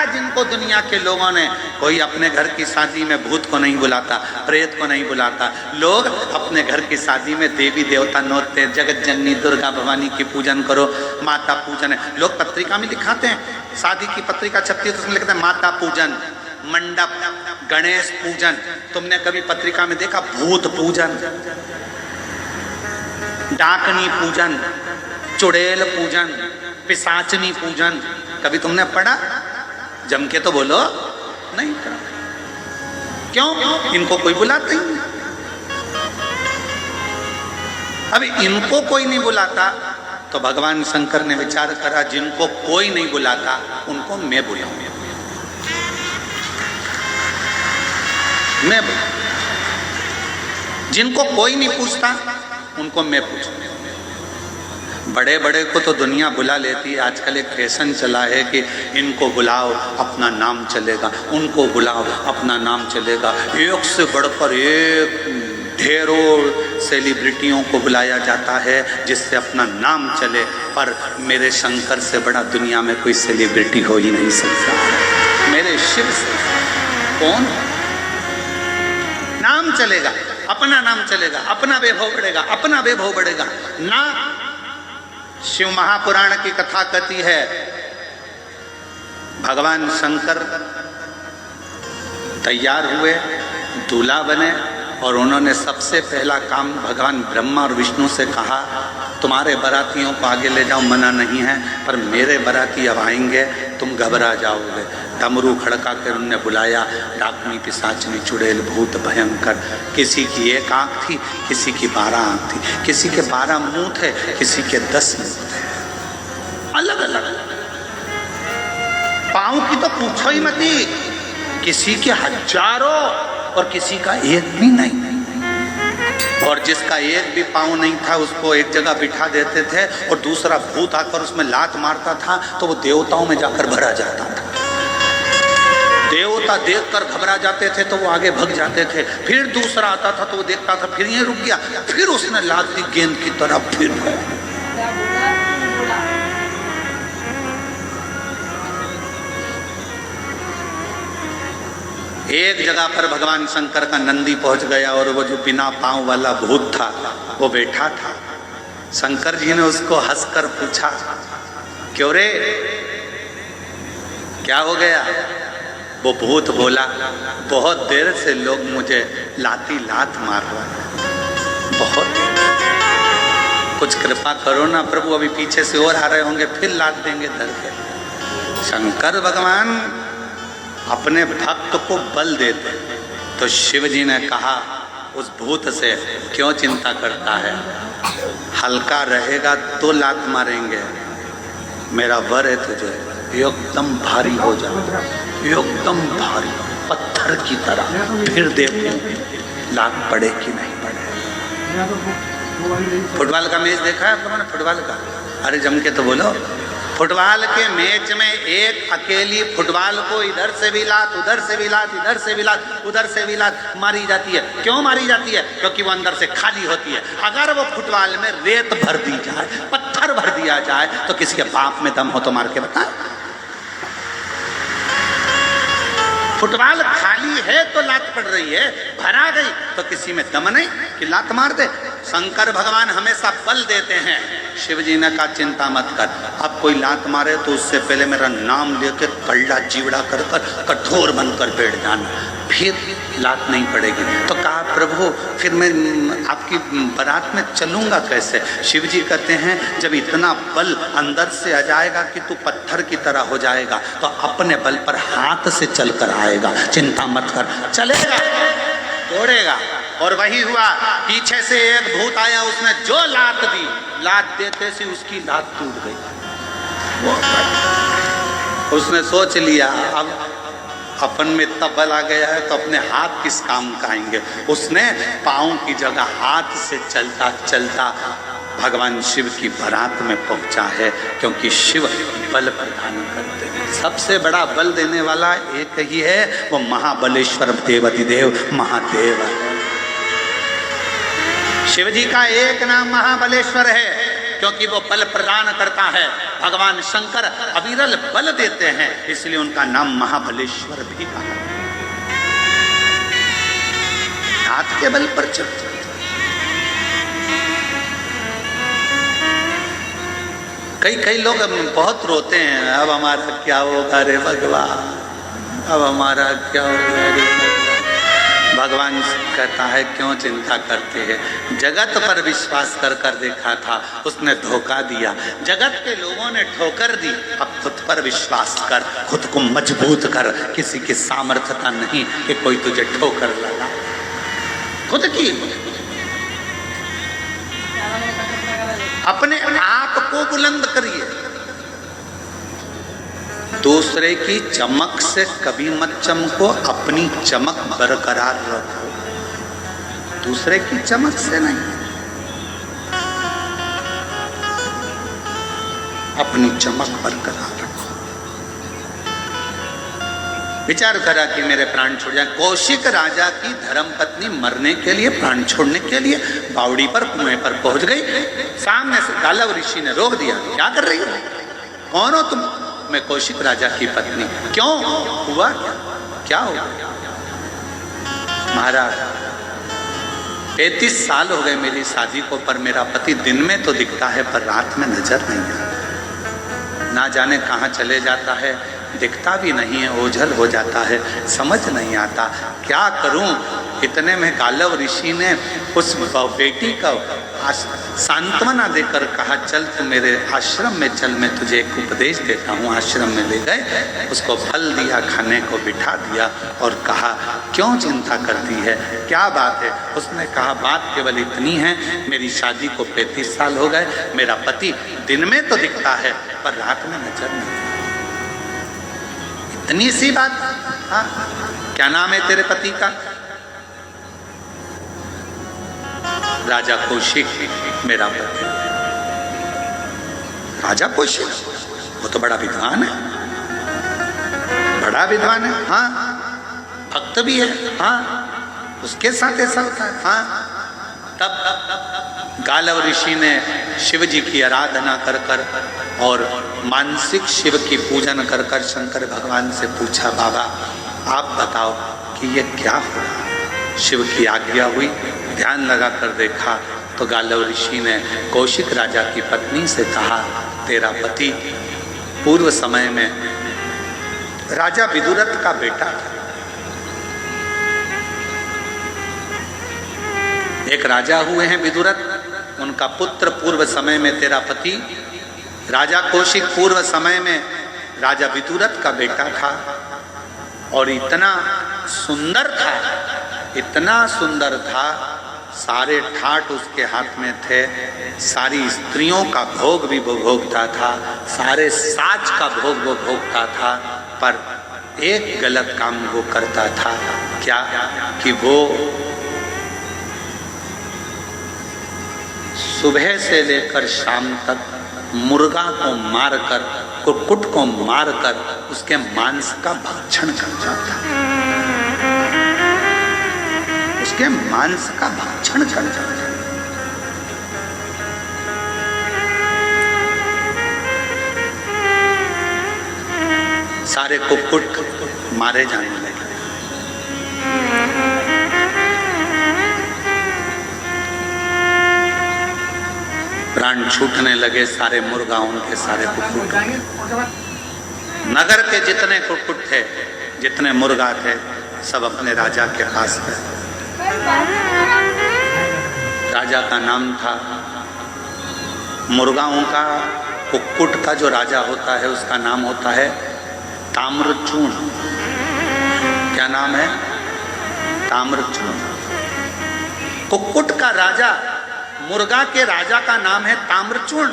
जिनको दुनिया के लोगों ने, कोई अपने घर की शादी में भूत को नहीं बुलाता, प्रेत को नहीं बुलाता। लोग अपने घर की शादी में देवी देवता नोचते, जगत जननी दुर्गा भवानी की पूजन करो, माता पूजन है। लोग पत्रिका में दिखाते हैं, शादी की पत्रिका छपती है तो उसमें लिखते हैं माता पूजन, मंडप, गणेश पूजन। तुमने कभी पत्रिका में देखा भूत पूजन, डाकनी पूजन, चुड़ैल पूजन, पिशाचनी पूजन? कभी तुमने पढ़ा? जम के तो बोलो नहीं पढ़ा। क्यों? इनको कोई बुलाता ही नहीं। अभी इनको कोई नहीं बुलाता तो भगवान शंकर ने विचार करा, जिनको कोई नहीं बुलाता उनको मैं बुलाऊं, मैं जिनको कोई नहीं पूछता उनको मैं पूछूं। बड़े बड़े को तो दुनिया बुला लेती है, आजकल एक फैशन चला है कि इनको बुलाओ अपना नाम चलेगा, उनको बुलाओ अपना नाम चलेगा। एक से बढ़कर एक ढेरों सेलिब्रिटियों को बुलाया जाता है जिससे अपना नाम चले, पर मेरे शंकर से बड़ा दुनिया में कोई सेलिब्रिटी हो ही नहीं सकता। मेरे शिव से कौन नाम चलेगा, अपना नाम चलेगा, अपना वैभव बढ़ेगा, अपना वैभव बढ़ेगा ना। शिव महापुराण की कथा कहती है भगवान शंकर तैयार हुए, दूल्हा बने, और उन्होंने सबसे पहला काम भगवान ब्रह्मा और विष्णु से कहा, तुम्हारे बारातियों को आगे ले जाओ, मना नहीं है, पर मेरे बाराती अब आएंगे, तुम घबरा जाओगे। डमरू खड़का कर उन्हें बुलाया, डाकनी पिशाचनी चुड़ैल भूत भयंकर। किसी की एक आंख थी, किसी की 12 आंख थी, किसी के 12 मुंह थे, किसी के 10 मुंह थे, अलग अलग। पांव की तो पूछो ही मत, किसी के हजारों और किसी का एक भी नहीं। और जिसका एक भी पाँव नहीं था उसको एक जगह बिठा देते थे और दूसरा भूत आकर उसमें लात मारता था तो वो देवताओं में जाकर भरा जाता था। देवता देखकर घबरा जाते थे तो वो आगे भग जाते थे, फिर दूसरा आता था तो वो देखता था, फिर ये रुक गया, फिर उसने लात दी गेंद की तरह, फिर एक जगह पर भगवान शंकर का नंदी पहुंच गया और वो जो बिना पांव वाला भूत था वो बैठा था। शंकर जी ने उसको हंसकर पूछा, क्यों रे, क्या हो गया? वो भूत बोला, बहुत देर से लोग मुझे लाती लात मार रहे हैं, बहुत, कुछ कृपा करो ना प्रभु, अभी पीछे से और आ रहे होंगे, फिर लात देंगे धर के। शंकर भगवान अपने भक्त को बल देते, तो शिव जी ने कहा उस भूत से, क्यों चिंता करता है, हल्का रहेगा तो लात मारेंगे, मेरा वर है तुझे, एकदम भारी हो जा, एकदम भारी पत्थर की तरह, फिर देखो लात पड़े कि नहीं पड़े। फुटबॉल का मैच देखा है आप लोगों ने? फुटबॉल का, अरे जम के तो बोलो। फुटबॉल के मैच में एक अकेली फुटबॉल को इधर से भी लात, उधर से भी लात, इधर से भी लात, उधर से भी लात मारी जाती है। क्यों मारी जाती है? क्योंकि वो अंदर से खाली होती है। अगर वो फुटबॉल में रेत भर दी जाए, पत्थर भर दिया जाए, तो किसी के बाप में दम हो तो मार के बताए। फुटबॉल खाली है तो लात पड़ रही है, भरा गई तो किसी में दम नहीं कि लात मार दे। शंकर भगवान हमेशा बल देते हैं। शिव जी ने कहा चिंता मत कर, अब कोई लात मारे तो उससे पहले मेरा नाम लेके कल्ला जीवड़ा कर कठोर बनकर बैठ जाना, फिर लात नहीं पड़ेगी। तो कहा प्रभु फिर मैं आपकी बारात में चलूंगा कैसे? शिव जी कहते हैं जब इतना बल अंदर से आ जाएगा कि तू पत्थर की तरह हो जाएगा तो अपने बल पर हाथ से चलकर आएगा, चिंता मत कर, चलेगा, दौड़ेगा। और वही हुआ, पीछे से एक भूत आया, उसने जो लात दी, लात देते से उसकी लात टूट गई। उसने सोच लिया अब अपन में इतना बल आ गया है तो अपने हाथ किस काम का आएंगे। उसने पाँव की जगह हाथ से चलता चलता भगवान शिव की बारात में पहुंचा है, क्योंकि शिव बल प्रदान करते हैं। सबसे बड़ा बल देने वाला एक ही है, वो महाबलेश्वर देवाधिदेव महादेव है। शिव जी का एक नाम महाबलेश्वर है क्योंकि वो बल प्रदान करता है। भगवान शंकर अविरल बल देते हैं, इसलिए उनका नाम महाबलेश्वर भी कहा। हाथ के बल पर चलते। कई लोग बहुत रोते हैं, अब हमारा क्या होगा रे भगवान, अब हमारा क्या होगा रे भगवान। भगवान कहता है क्यों चिंता करते हैं, जगत पर विश्वास कर कर देखा था, उसने धोखा दिया, जगत के लोगों ने ठोकर दी, अब खुद पर विश्वास कर, खुद को मजबूत कर। किसी की सामर्थ्यता नहीं कि कोई तुझे ठोकर लगा, खुद की। अपने आप को बुलंद करिए, दूसरे की चमक से कभी मत चमको, अपनी चमक बरकरार रखो, दूसरे की चमक से नहीं। अपनी चमक बरकरार रखो। विचार करा कि मेरे प्राण छूट जाए। कौशिक राजा की धर्मपत्नी मरने के लिए, प्राण छोड़ने के लिए बावड़ी पर, कुएं पर पहुंच गई। सामने से गालव ऋषि ने रोक दिया, क्या कर रही हो, कौन हो तुम? मैं कौशिक राजा की पत्नी। क्यों हुआ, क्या हुआ? महाराज 35 साल हो गए मेरी शादी को, पर मेरा पति दिन में तो दिखता है पर रात में नजर नहीं आता। ना जाने कहाँ चले जाता है, दिखता भी नहीं है, ओझल हो जाता है, समझ नहीं आता क्या करूं। इतने में गालव ऋषि ने उस बेटी का सांत्वना देकर कहा, चल तू मेरे आश्रम में चल, मैं तुझे एक उपदेश देता हूँ। आश्रम में ले गए, उसको फल दिया, खाने को बिठा दिया और कहा, क्यों चिंता करती है, क्या बात है? उसने कहा, बात केवल इतनी है, मेरी शादी को 35 साल हो गए, मेरा पति दिन में तो दिखता है पर रात में नजर नहीं। इतनी सी बात? हाँ, क्या नाम है तेरे पति का? राजा कौशिक मेरा पति। राजा कौशिक, वो तो बड़ा विद्वान है, बड़ा विद्वान है। हाँ, भक्त भी है। हाँ, उसके साथ ऐसा होता है। हाँ, तब गालव ऋषि ने शिव जी की आराधना कर कर और मानसिक शिव की पूजन कर कर शंकर भगवान से पूछा, बाबा आप बताओ कि ये क्या हो रहा? शिव की आज्ञा हुई, ध्यान लगा कर देखा तो गालव ऋषि ने कौशिक राजा की पत्नी से कहा, तेरा पति पूर्व समय में राजा विदुरथ का बेटा था। एक राजा हुए हैं विदुरथ, उनका पुत्र पूर्व समय में तेरा पति राजा कौशिक पूर्व समय में राजा विदुरथ का बेटा था। और इतना सुंदर था, इतना सुंदर था, सारे ठाट उसके हाथ में थे, सारी स्त्रियों का भोग भी वो भोगता था, सारे साज का भोग वो भोगता था, पर एक गलत काम वो करता था। क्या? कि वो सुबह से लेकर शाम तक मुर्गा को मारकर, कुक्कुट को मारकर उसके मांस का भक्षण करता था, उसके मांस का भक्षण करता था। सारे कुक्कुट मारे जाने लगे। प्राण छूटने लगे सारे मुर्गाओं के, सारे कुक्कुट। नगर के जितने कुक्कुट थे, जितने मुर्गा थे, सब अपने राजा के पास गए। राजा का नाम था, मुर्गाओं का, कुक्कुट का जो राजा होता है उसका नाम होता है ताम्रचूर्ण। क्या नाम है? ताम्रचूर्ण। कुक्कुट का राजा, मुर्गा के राजा का नाम है ताम्रचूर्ण।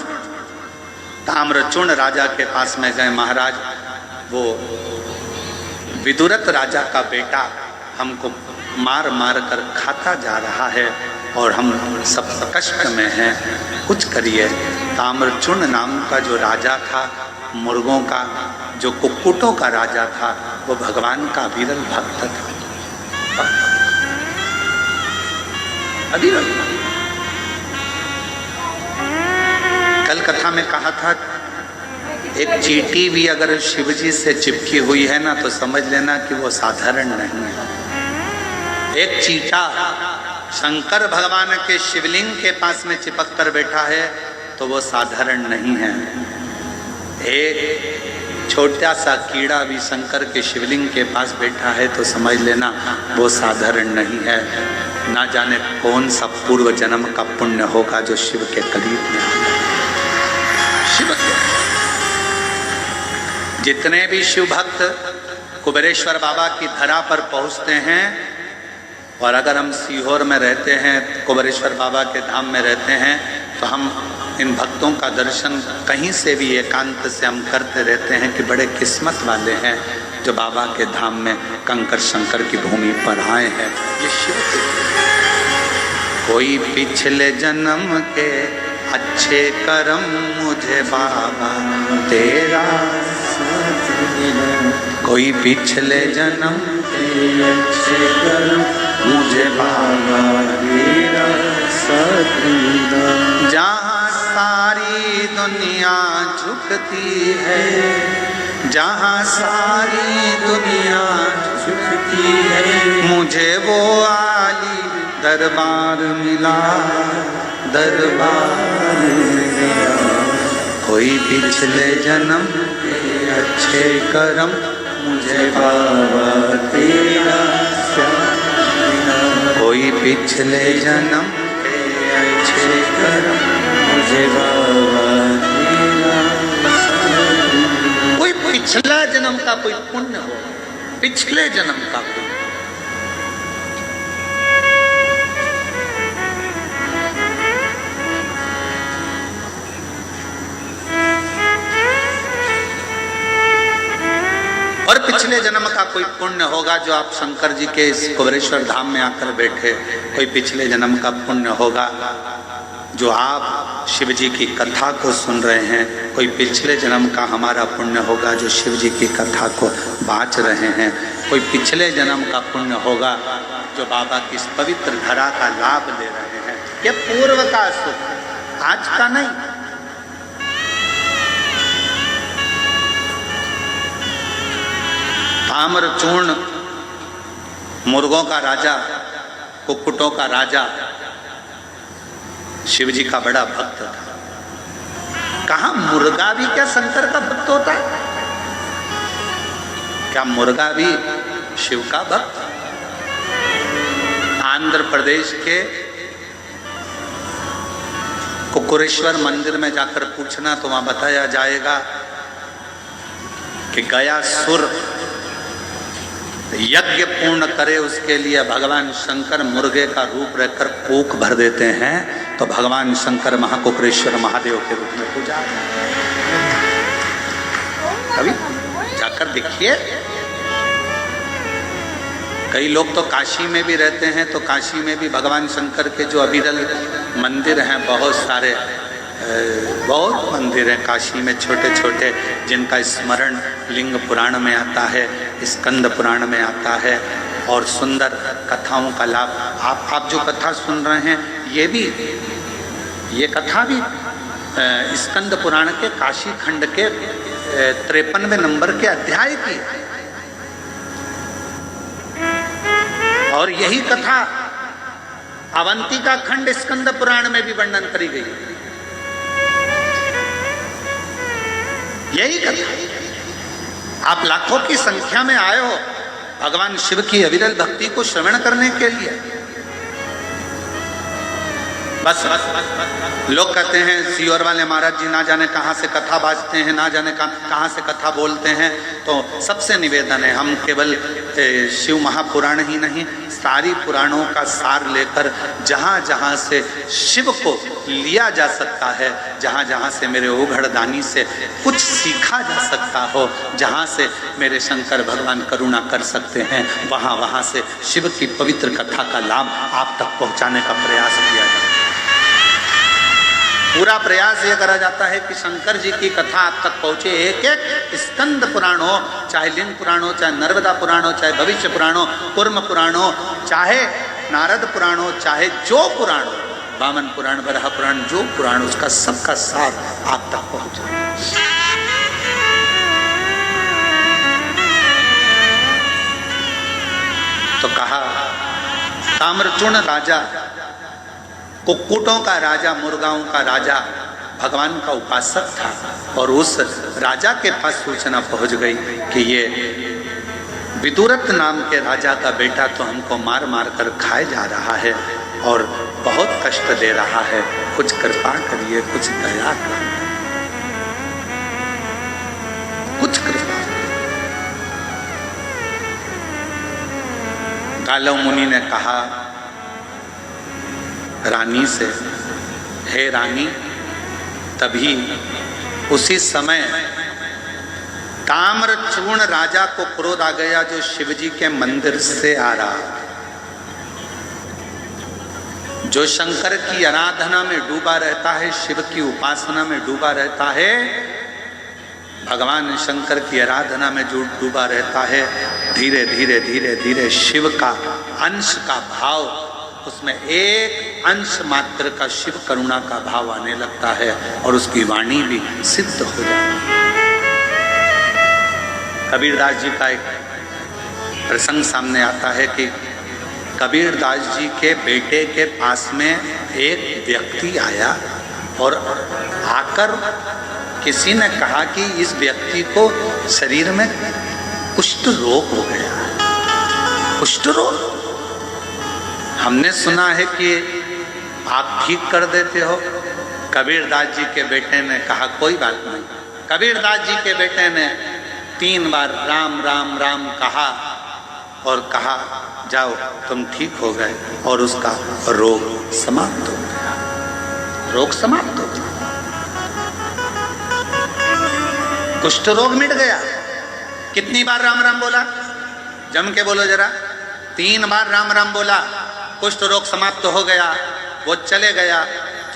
ताम्रचूर्ण राजा के पास में गए, महाराज वो विदुरथ राजा का बेटा हमको मार मार कर खाता जा रहा है और हम सब कष्ट में हैं, कुछ करिए। ताम्रचूर्ण नाम का जो राजा था, मुर्गों का, जो कुक्कुटों का राजा था, वो भगवान का विरल भक्त था। अविरल। कल कथा में कहा था, एक चींटी भी अगर शिव जी से चिपकी हुई है ना, तो समझ लेना कि वो साधारण नहीं है। एक चींटा शंकर भगवान के शिवलिंग के पास में चिपक कर बैठा है तो वो साधारण नहीं है। एक छोटा सा कीड़ा भी शंकर के शिवलिंग के पास बैठा है तो समझ लेना वो साधारण नहीं है। ना जाने कौन सा पूर्व जन्म का पुण्य होगा जो शिव के करीब में। शिव जितने भी शिव भक्त कुबेरेश्वर बाबा की धरा पर पहुंचते हैं, और अगर हम सीहोर में रहते हैं, कुबेरेश्वर बाबा के धाम में रहते हैं, तो हम इन भक्तों का दर्शन कहीं से भी एकांत से हम करते रहते हैं कि बड़े किस्मत वाले हैं जो बाबा के धाम में कंकर शंकर की भूमि पर आए हैं। ये शिव कोई पिछले जन्म के अच्छे कर्म मुझे बाबा तेरा साथ मिला। कोई पिछले जन्म के अच्छे कर्म मुझे बाबा तेरा साथ मिला। जहाँ सारी दुनिया झुकती है, जहाँ सारी दुनिया झुकती है, मुझे वो आली दरबार मिला, दरबार मिला। कोई पिछले जन्म के अच्छे कर्म मुझे बाबा तेरा साथ मिला। कोई पिछले जन्म के अच्छे कर्म मुझे बाबा तेरा साथ मिला। कोई पिछला जन्म का कोई पुण्य हो, पिछले जन्म का पुण्य। और पिछले जन्म का कोई पुण्य होगा जो आप शंकर जी के इस कुबेरेश्वर धाम में आकर बैठे। कोई पिछले जन्म का पुण्य होगा जो आप शिव जी की कथा को सुन रहे हैं। कोई पिछले जन्म का हमारा पुण्य होगा जो शिव जी की कथा को बाँच रहे हैं। कोई पिछले जन्म का पुण्य होगा जो बाबा की इस पवित्र धरा का लाभ ले रहे हैं। ये पूर्व का सुख, आज का नहीं। ताम्र चूर्ण मुर्गों का राजा, कुक्कुटों का राजा शिव जी का बड़ा भक्त था। कहाँ मुर्गा भी क्या शंकर का भक्त होता है? क्या मुर्गा भी शिव का भक्त? आंध्र प्रदेश के कुकुरेश्वर मंदिर में जाकर पूछना तो वहां बताया जाएगा कि गया सुर यज्ञ पूर्ण करे, उसके लिए भगवान शंकर मुर्गे का रूप रखकर कोक भर देते हैं, तो भगवान शंकर महाकुकरेश्वर महादेव के रूप में पूजा। कभी जाकर देखिए। कई लोग तो काशी में भी रहते हैं, तो काशी में भी भगवान शंकर के जो अविरल मंदिर हैं, बहुत सारे बहुत मंदिर हैं काशी में, छोटे छोटे, जिनका स्मरण लिंग पुराण में आता है, स्कंद पुराण में आता है, और सुंदर कथाओं का लाभ। आप जो कथा सुन रहे हैं, ये कथा भी स्कंद पुराण के काशी खंड के 53वें नंबर के अध्याय की। और यही कथा अवंतिका खंड स्कंद पुराण में भी वर्णन करी गई। यही कथा। आप लाखों की संख्या में आए हो भगवान शिव की अविरल भक्ति को श्रवण करने के लिए। बस लोग कहते हैं सियोर वाले महाराज जी ना जाने कहाँ से कथा बाजते हैं, ना जाने कहाँ से कथा बोलते हैं। तो सबसे निवेदन है, हम केवल शिव महापुराण ही नहीं, सारी पुराणों का सार लेकर जहाँ जहाँ से शिव को लिया जा सकता है, जहाँ जहाँ से मेरे ओघड़दानी से कुछ सीखा जा सकता हो, जहाँ से मेरे शंकर भगवान करुणा कर सकते हैं, वहाँ वहाँ से शिव की पवित्र कथा का लाभ आप तक पहुँचाने का प्रयास किया जाए। पूरा प्रयास ये करा जाता है कि शंकर जी की कथा आप तक पहुँचे। एक एक स्कंद पुराण हो, चाहे लिंग पुराण हो, चाहे नर्मदा पुराण हो, चाहे भविष्य पुराण हो, कूर्म पुराण हो, चाहे नारद पुराण हो, चाहे जो पुराण हो, वामन पुराण, वराह पुराण, जो पुराण, उसका सबका सार आप तक पहुँचे। तो कहा ताम्रचूर्ण राजा, कुक्कुटों का राजा, मुर्गाओं का राजा, भगवान का उपासक था, और उस राजा के पास सूचना पहुंच गई कि ये विदुरथ नाम के राजा का बेटा तो हमको मार मार कर खाए जा रहा है और बहुत कष्ट दे रहा है, कुछ कृपा करिए, कुछ दया करिए, कुछ कृपा। कालव मुनि ने कहा रानी से, हे रानी, तभी उसी समय ताम्रचूर्ण राजा को क्रोध आ गया जो शिवजी के मंदिर से आ रहा, जो शंकर की आराधना में डूबा रहता है, शिव की उपासना में डूबा रहता है, भगवान शंकर की आराधना में जो डूबा रहता है, धीरे धीरे धीरे धीरे शिव का अंश का भाव, उसमें एक अंश मात्र का शिव करुणा का भाव आने लगता है और उसकी वाणी भी सिद्ध हो जाती है। कबीरदास जी का एक प्रसंग सामने आता है कि कबीरदास जी के बेटे के पास में एक व्यक्ति आया और आकर किसी ने कहा कि इस व्यक्ति को शरीर में कुष्ठ रोग हो गया। कुष्ठ रोग, हमने सुना है कि आप ठीक कर देते हो। कबीरदास जी के बेटे ने कहा कोई बात नहीं। कबीरदास जी के बेटे ने 3 बार राम राम राम कहा और कहा जाओ तुम ठीक हो गए, और उसका रोग समाप्त हो गया। रोग समाप्त हो गया, कुष्ठ रोग मिट गया। कितनी बार राम राम बोला? जम के बोलो जरा। 3 बार राम राम बोला, कुष्ठ रोग समाप्त हो गया। वो चले गया।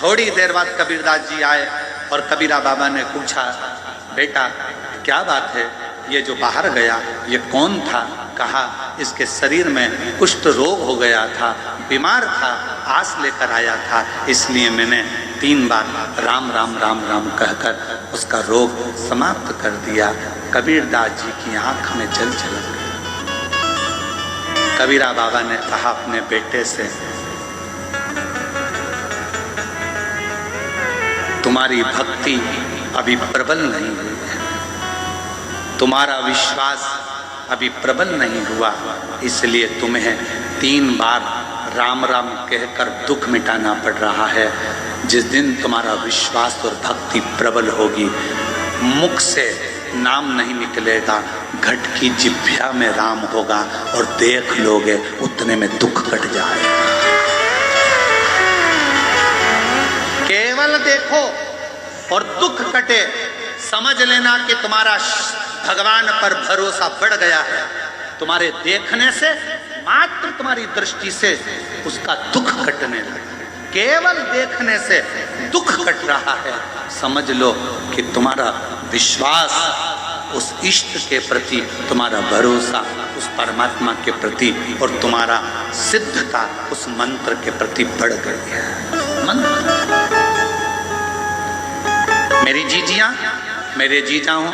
थोड़ी देर बाद कबीरदास जी आए और कबीरा बाबा ने पूछा, बेटा क्या बात है, ये जो बाहर गया ये कौन था? कहा इसके शरीर में कुष्ठ रोग हो गया था, बीमार था, आस लेकर आया था, इसलिए मैंने 3 बार राम राम राम राम कहकर उसका रोग समाप्त कर दिया। कबीरदास जी की आंख में जल छलक गया। कबीरा बाबा ने कहा अपने बेटे से, तुम्हारी भक्ति अभी प्रबल नहीं हुई है, तुम्हारा विश्वास अभी प्रबल नहीं हुआ, इसलिए तुम्हें 3 बार राम राम कहकर दुख मिटाना पड़ रहा है। जिस दिन तुम्हारा विश्वास और भक्ति प्रबल होगी, मुख से नाम नहीं निकलेगा, घट की जिह्वा में राम होगा और देख लोगे उतने में दुख कट जाएगा। केवल देखो और दुख कटे, समझ लेना कि तुम्हारा भगवान पर भरोसा बढ़ गया है। तुम्हारे देखने से, मात्र तुम्हारी दृष्टि से उसका दुख कटने लगा। केवल देखने से दुख कट रहा है, समझ लो कि तुम्हारा विश्वास उस इष्ट के प्रति, तुम्हारा भरोसा उस परमात्मा के प्रति और तुम्हारा सिद्धता उस मंत्र के प्रति बढ़ गई है। मंत्र, मेरी जीजियां, मेरे जीजाओं,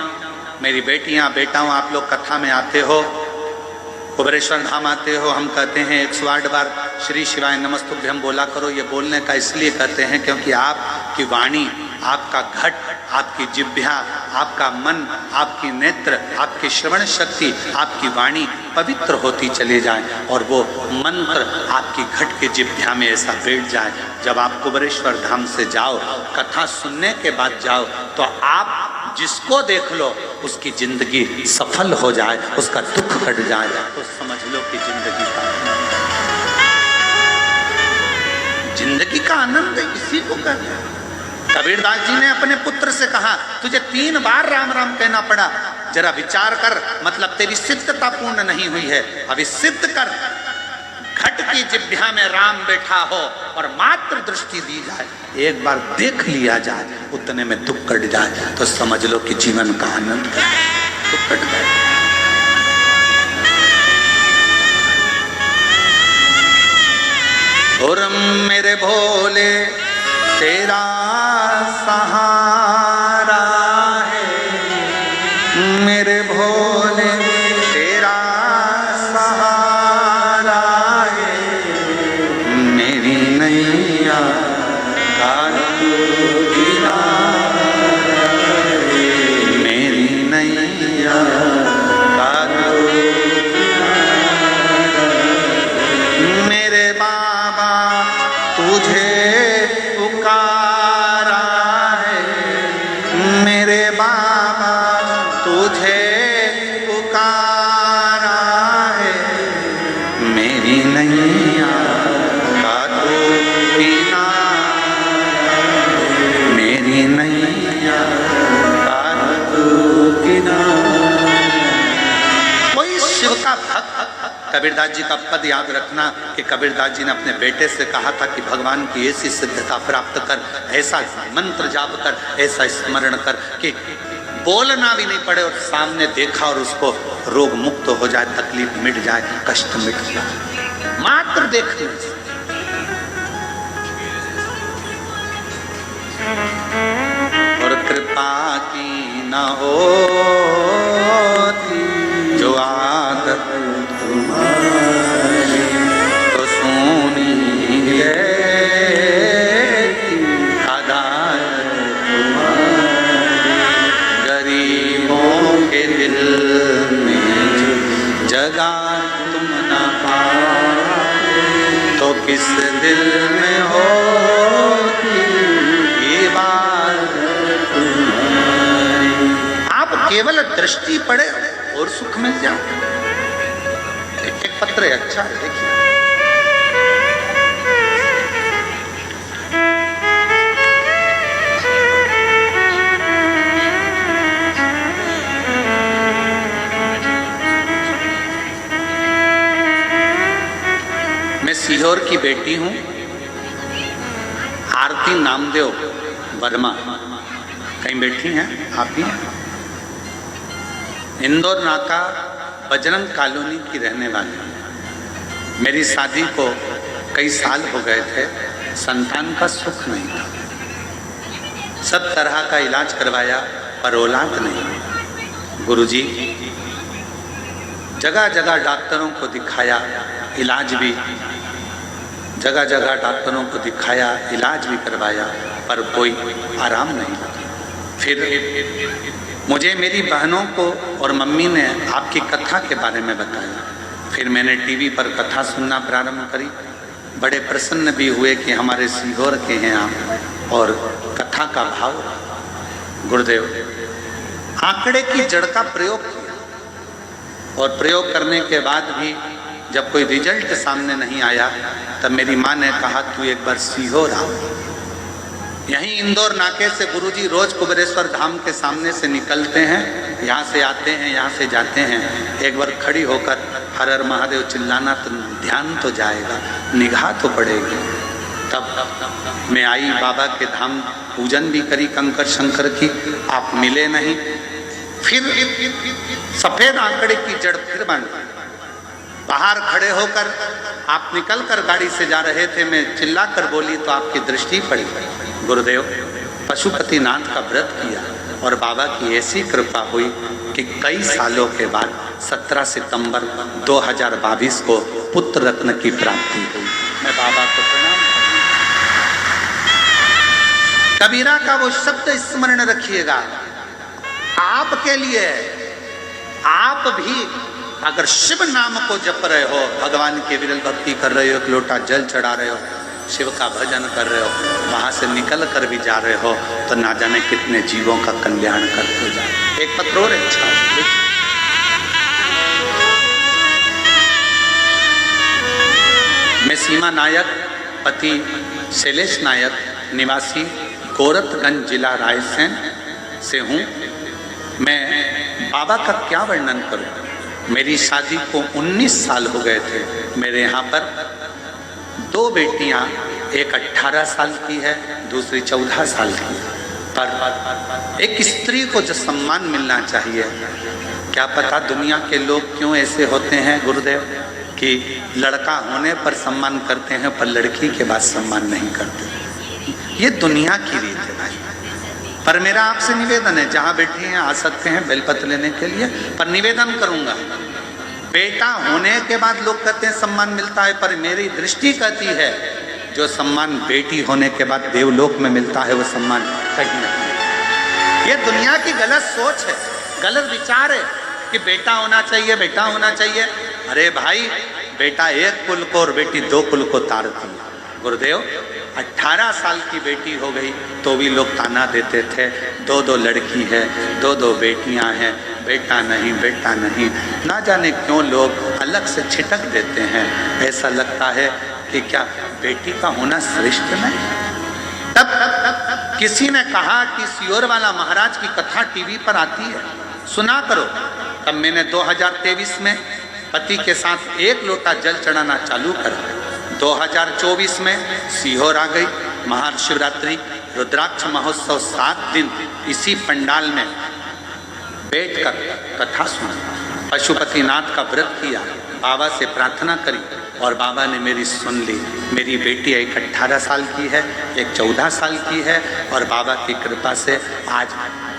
मेरी बेटियां, बेटाओं, आप लोग कथा में आते हो, कुबेरेश्वर धाम आते हो, हम कहते हैं 108 बार श्री शिवाय नमस्तुभ्यं बोला करो। ये बोलने का इसलिए कहते हैं क्योंकि आपकी वाणी, आपका घट, आपकी जिह्वा, आपका मन, आपकी नेत्र, आपकी श्रवण शक्ति, आपकी वाणी पवित्र होती चली जाए और वो मंत्र आपकी घट के जिह्वा में ऐसा बैठ जाए। जब आप कुबेरेश्वर धाम से जाओ, कथा सुनने के बाद जाओ, तो आप जिसको देख लो उसकी जिंदगी सफल हो जाए, उसका दुख कट जाए, तो समझ लो कि जिंदगी का आनंद इसी को कहते हैं। कबीरदास जी ने अपने पुत्र से कहा, तुझे 3 बार राम राम कहना पड़ा, जरा विचार कर, मतलब तेरी सिद्धता पूर्ण नहीं हुई है, अभी सिद्ध कर। घट की जिह्वा में राम बैठा हो और मात्र दृष्टि दी जाए, एक बार देख लिया जाए, उतने में दुख कट जाए, तो समझ लो कि जीवन का आनंद दुख कट गया। और मेरे भोले तेरा सहारा है, मेरे भोले तेरा सहारा है, मेरी नैया का किनारा है, मेरी नैया का किनारा, मेरे बाबा तुझे पुकारा है, मेरे बाबा तुझे पुकारा है, मेरी नैया का तू किनारा, मेरी नैया का तू किनारा। कोई शिव का भक्त कबीरदास जी का पद याद रखना कि कबीरदास जी ने अपने बेटे से कहा था कि भगवान की ऐसी सिद्धता प्राप्त कर, ऐसा मंत्र जाप कर, ऐसा स्मरण कर कि बोलना भी नहीं पड़े और सामने देखा और उसको रोग मुक्त हो जाए, तकलीफ मिट जाए, कष्ट मिट जाए, मात्र देखने से। और कृपा की न होती जो आदत तुम्हारी तो सुनी रहती आदत तुम्हारी। गरीबों के दिल में जगह तुम न पाए तो किस दिल में होती ये बात तुम्हारी। आप केवल दृष्टि पड़े और सुख मिल जाए। एक पत्र है, अच्छा है, देखिए। मैं सीहोर की बेटी हूं, आरती नामदेव वर्मा। कहीं बैठी हैं आप ही? इंदौर नाका बजरंग कॉलोनी की रहने वाली। मेरी शादी को कई साल हो गए थे, संतान का सुख नहीं था, सब तरह का इलाज करवाया पर औलाद नहीं। गुरुजी जगह जगह डॉक्टरों को दिखाया, इलाज भी जगह जगह डॉक्टरों को दिखाया, इलाज भी करवाया पर कोई आराम नहीं। फिर मुझे मेरी बहनों को और मम्मी ने आपकी कथा के बारे में बताया। फिर मैंने टीवी पर कथा सुनना प्रारंभ करी। बड़े प्रसन्न भी हुए कि हमारे सीहोर के हैं आप, और कथा का भाव। गुरुदेव आंकड़े की जड़ का प्रयोग किया, और प्रयोग करने के बाद भी जब कोई रिजल्ट सामने नहीं आया तब मेरी माँ ने कहा तू एक बार सीहोर आ। यहीं इंदौर नाके से गुरुजी रोज कुबेरेश्वर धाम के सामने से निकलते हैं, यहाँ से आते हैं, यहाँ से जाते हैं। एक बार खड़ी होकर हर हर महादेव चिल्लाना तो ध्यान तो जाएगा, निगाह तो पड़ेगी। तब मैं आई, बाबा के धाम पूजन भी करी कंकर शंकर की, आप मिले नहीं। फिर सफेद आंकड़े की जड़ फिर बन बाहर खड़े होकर आप निकल कर गाड़ी से जा रहे थे, मैं चिल्ला कर बोली तो आपकी दृष्टि पड़ी। गुरुदेव पशुपतिनाथ का व्रत किया और बाबा की ऐसी कृपा हुई कि कई सालों के बाद 17 सितंबर 2022 को पुत्र रत्न की प्राप्ति हुई। मैं बाबा को प्रणाम करता। कबीरा का वो शब्द स्मरण रखिएगा, आपके लिए आप भी अगर शिव नाम को जप रहे हो, भगवान की विरल भक्ति कर रहे हो, एक लोटा जल चढ़ा रहे हो, शिव का भजन कर रहे हो, वहां से निकल कर भी जा रहे हो तो ना जाने कितने जीवों का कल्याण करते जाए। एक पत्र और अच्छा है, मैं सीमा नायक पति शैलेश नायक निवासी गोरखगंज जिला रायसेन से हूँ। मैं बाबा का क्या वर्णन करूँ। मेरी शादी को 19 साल हो गए थे। मेरे यहाँ पर 2 बेटियाँ, एक 18 साल की है, दूसरी 14 साल की है। पर एक स्त्री को जो सम्मान मिलना चाहिए, क्या पता दुनिया के लोग क्यों ऐसे होते हैं गुरुदेव कि लड़का होने पर सम्मान करते हैं पर लड़की के बाद सम्मान नहीं करते। ये दुनिया की रीत है भाई। पर मेरा आपसे निवेदन है, जहाँ बैठे हैं आ सकते हैं बेलपत्र लेने के लिए, पर निवेदन करूंगा, बेटा होने के बाद लोग कहते हैं सम्मान मिलता है, पर मेरी दृष्टि कहती है जो सम्मान बेटी होने के बाद देवलोक में मिलता है वो सम्मान कहीं नहीं। ये दुनिया की गलत सोच है, गलत विचार है कि बेटा होना चाहिए, बेटा होना चाहिए। अरे भाई, बेटा एक कुल को और बेटी 2 कुल को तारती है। गुरुदेव 18 साल की बेटी हो गई तो भी लोग ताना देते थे, 2 लड़की है, 2 बेटियां हैं, बेटा नहीं, बेटा नहीं। ना जाने क्यों लोग अलग से छिटक देते हैं। ऐसा लगता है कि क्या बेटी का होना श्रेष्ठ नहीं। तब किसी ने कहा कि सीहोर वाला महाराज की कथा टीवी पर आती है, सुना करो। तब मैंने 2023 में पति के साथ 1 लोटा जल चढ़ाना चालू कर। 2024 में सीहोर आ गई, महाशिवरात्रि, रुद्राक्ष महोत्सव 7 दिन इसी पंडाल में बैठकर कथा सुनी, पशुपतिनाथ का व्रत किया, बाबा से प्रार्थना करी और बाबा ने मेरी सुन ली। मेरी बेटी एक 18 साल की है, एक 14 साल की है और बाबा की कृपा से आज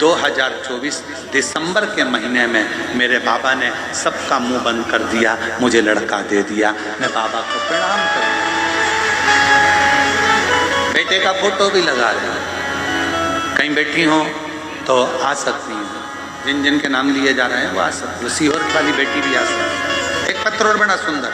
2024 दिसंबर के महीने में मेरे बाबा ने सबका मुंह बंद कर दिया, मुझे लड़का दे दिया। मैं बाबा को प्रणाम करता हूं। बेटे का फोटो भी लगा रहे हैं, कहीं बैठी हो तो आ सकती हैं, जिन जिन के नाम लिए जा रहे हैं वो आ सकती है। सीहोर वाली बेटी भी आ सकती है। एक पत्र और बड़ा सुंदर,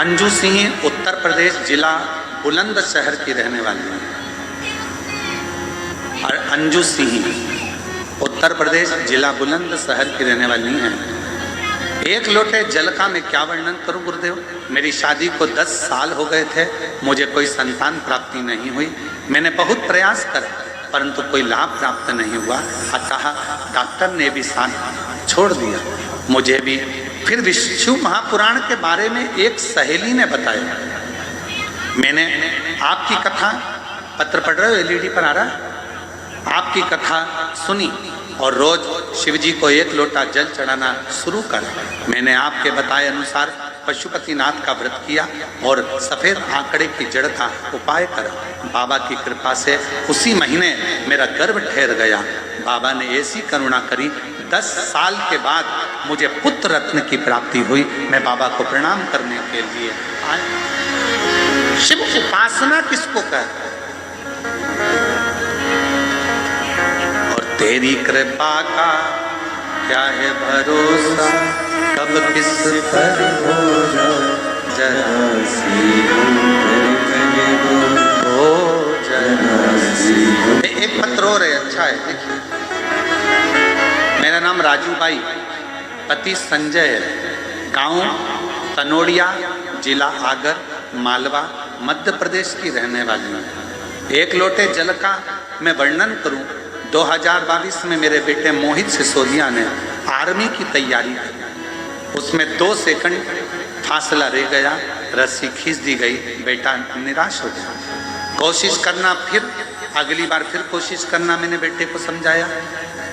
अंजू सिंह उत्तर प्रदेश जिला बुलंदशहर की रहने वाली है। और अंजू सिंह उत्तर प्रदेश जिला बुलंदशहर की रहने वाली हैं। 1 लोटे जल का मैं क्या वर्णन करूं गुरुदेव। मेरी शादी को 10 साल हो गए थे, मुझे कोई संतान प्राप्ति नहीं हुई। मैंने बहुत प्रयास करा परंतु कोई लाभ प्राप्त नहीं हुआ, अतः डॉक्टर ने भी साथ छोड़ दिया। मुझे भी फिर विष्णु महापुराण के बारे में एक सहेली ने बताया। मैंने आपकी कथा, पत्र पढ़ रहे हो, एलईडी पर आ रहा है, आपकी कथा सुनी और रोज शिव जी को 1 लोटा जल चढ़ाना शुरू कर। मैंने आपके बताए अनुसार पशुपतिनाथ का व्रत किया और सफेद आंकड़े की जड़ का उपाय करा। बाबा की कृपा से उसी महीने मेरा गर्भ ठहर गया। बाबा ने ऐसी करुणा करी, 10 साल के बाद मुझे पुत्र रत्न की प्राप्ति हुई। मैं बाबा को प्रणाम करने के लिए आया। शिव उपासना किसको कहते, और तेरी कृपा का क्या है भरोसा, कब किस पर हो एक पत्र और है, अच्छा है, देखिए। मेरा नाम राजू भाई, पति संजय है, गांव तनोड़िया, जिला आगर, मालवा, मध्य प्रदेश की रहने वाली हूँ। 1 लोटे जल का मैं वर्णन करूं, 2022 में मेरे बेटे मोहित सिसोदिया ने आर्मी की तैयारी की, उसमें 2 सेकंड फासला रह गया, रस्सी खींच दी गई, बेटा निराश हो गया। कोशिश करना, फिर अगली बार फिर कोशिश करना, मैंने बेटे को समझाया।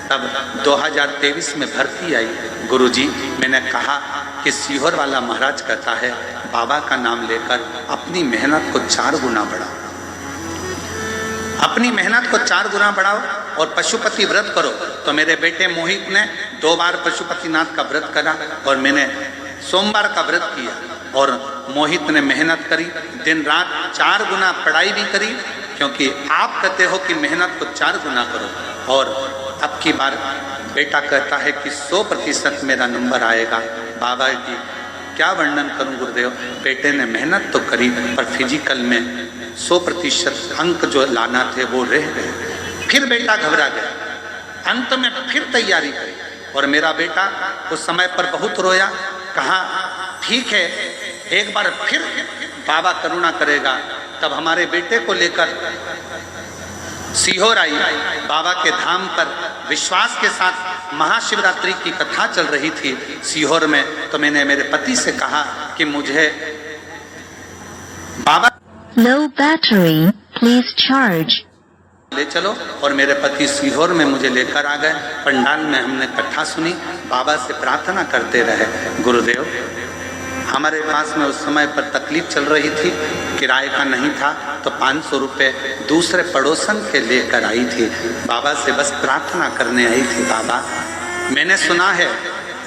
तब 2023 में भर्ती आई। गुरुजी, मैंने कहा कि सीहोर वाला महाराज कहता है बाबा का नाम लेकर अपनी मेहनत को 4 गुना बढ़ाओ, अपनी मेहनत को 4 गुना बढ़ाओ और पशुपति व्रत करो। तो मेरे बेटे मोहित ने 2 बार पशुपतिनाथ का व्रत करा और मैंने सोमवार का व्रत किया और मोहित ने मेहनत करी, दिन रात 4 गुना पढ़ाई भी करी, क्योंकि आप कहते हो कि मेहनत को 4 गुना करो। और अब की बार बेटा कहता है कि 100% मेरा नंबर आएगा। बाबा की क्या वर्णन करूं गुरुदेव, बेटे ने मेहनत तो करी पर फिजिकल में 100% अंक जो लाना थे वो रह गए। फिर बेटा घबरा गया, अंत में फिर तैयारी करी और मेरा बेटा उस समय पर बहुत रोया, कहा ठीक है एक बार फिर बाबा करुणा करेगा। तब हमारे बेटे को लेकर सीहोर आई, बाबा के धाम पर विश्वास के साथ महाशिवरात्रि की कथा चल रही थी सीहोर में। तो मैंने मेरे पति से कहा कि मुझे बाबा लो बैटरी प्लीज चार्ज ले चलो, और मेरे पति सीहोर में मुझे लेकर आ गए। पंडाल में हमने कथा सुनी, बाबा से प्रार्थना करते रहे। गुरुदेव, हमारे पास में उस समय पर तकलीफ चल रही थी, किराए का नहीं था, तो 500 रुपये दूसरे पड़ोसन के लेकर आई थी। बाबा से बस प्रार्थना करने आई थी। बाबा, मैंने सुना है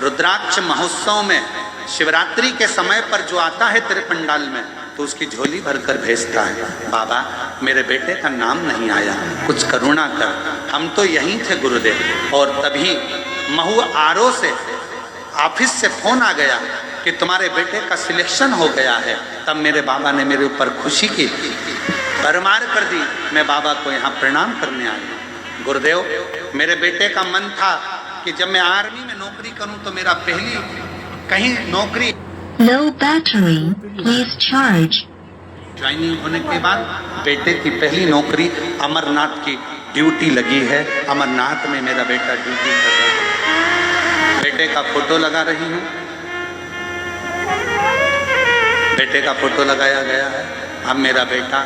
रुद्राक्ष महोत्सव में शिवरात्रि के समय पर जो आता है तेरे पंडाल में तो उसकी झोली भरकर भेजता है। बाबा, मेरे बेटे का नाम नहीं आया, कुछ करुणा कर। हम तो यहीं थे गुरुदेव, और तभी महू आरओ से ऑफिस से फोन आ गया कि तुम्हारे बेटे का सिलेक्शन हो गया है। तब मेरे बाबा ने मेरे ऊपर खुशी की भरमार कर दी। मैं बाबा को यहाँ प्रणाम करने आया। गुरुदेव, मेरे बेटे का मन था कि जब मैं आर्मी में नौकरी करूं तो मेरा पहली कहीं नौकरी लो बैटरी प्लीज चार्ज। ज्वाइनिंग होने के बाद बेटे की पहली नौकरी अमरनाथ की ड्यूटी लगी है। अमरनाथ में मेरा बेटा ड्यूटी कर रहा है। बेटे का फोटो लगा रही हूँ, बेटे का फोटो लगाया गया है। अब मेरा बेटा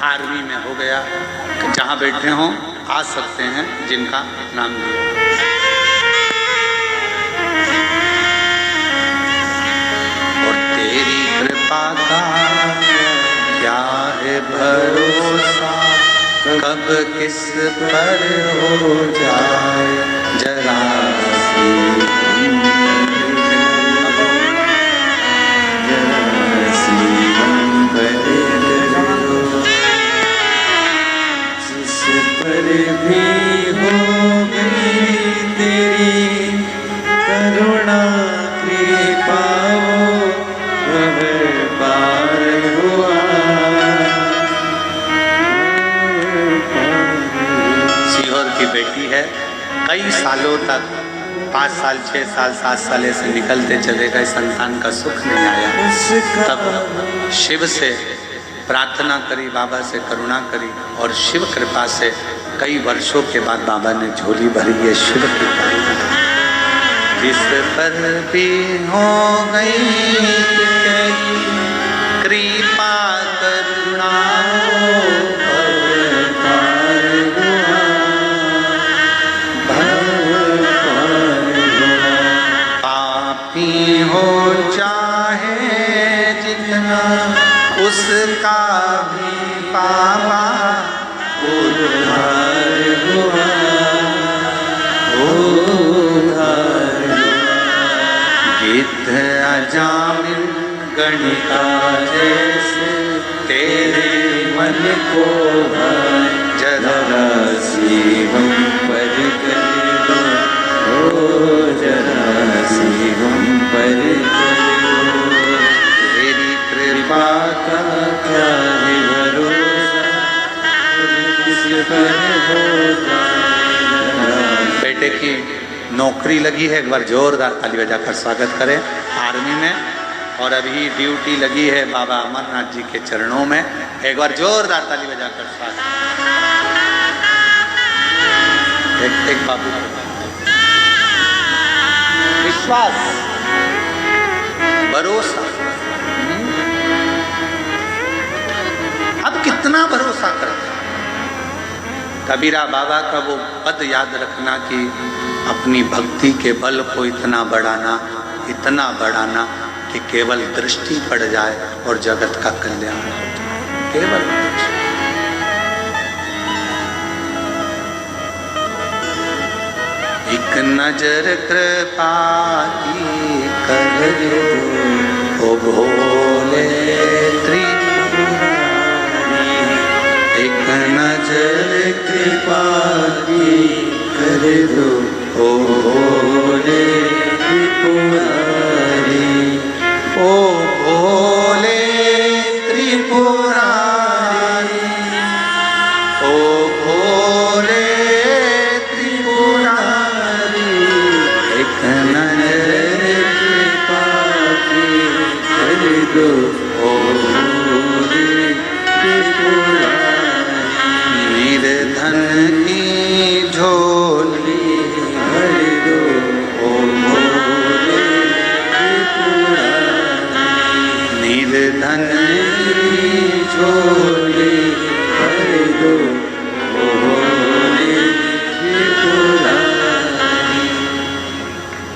आर्मी में हो गया। जहाँ बैठे हों आ सकते हैं जिनका नाम लिया। और तेरी कृपा का क्या है भरोसा, कब किस पर हो जाए जरा सी जिस पर भी हो गई तेरी करुणा कृपा अब पार हुआ। सीहोर की बेटी है, कई सालों तक 5 साल 6 साल 7 साल ऐसे निकलते चले गए, संतान का सुख नहीं आया। तब शिव से प्रार्थना करी, बाबा से करुणा करी और शिव कृपा से कई वर्षों के बाद बाबा ने झोली भरी। ये शिव कृपा। जिस पर भी हो गई तेरी कृपा करुणा पापी हो चाहे जितना उसका भी पापा उद्धार हुआ, उद्धार हुआ। गिद्ध अजामिल गणिका जैसे तेरे मन को जरा सी हम पर कर दो, ओ जरा सी हम पर कर दो। तेरी कृपा का क्या है भरोसा, किस पर हो जाए। बेटे की नौकरी लगी है, एक बार जोरदार ताली बजाकर स्वागत करें आर्मी में। और अभी ड्यूटी लगी है बाबा अमरनाथ जी के चरणों में, एक बार जोरदार ताली बजाकर स्वागत। एक बाबू विश्वास भरोसा। अब कितना भरोसा करते हैं। कबीरा बाबा का वो पद याद रखना कि अपनी भक्ति के बल को इतना बढ़ाना कि केवल दृष्टि पड़ जाए और जगत का कल्याण हो जाए। केवल एक नजर कृपा की कर दो ओ भोले त्रिपुरारी। एक नजर कृपा की कर दो ओ भोले त्रिपुरारी, ओ भोले त्रिपुरारी, ओ भोले त्रिपुरारी। एक नजर कृपा की कर दो ओ भोले त्रिपुरारी। निर्धन की झोली भर दो ओ भोले त्रिपुरारी। निर्धन की झोली भर दो ओ भोले त्रिपुरारी।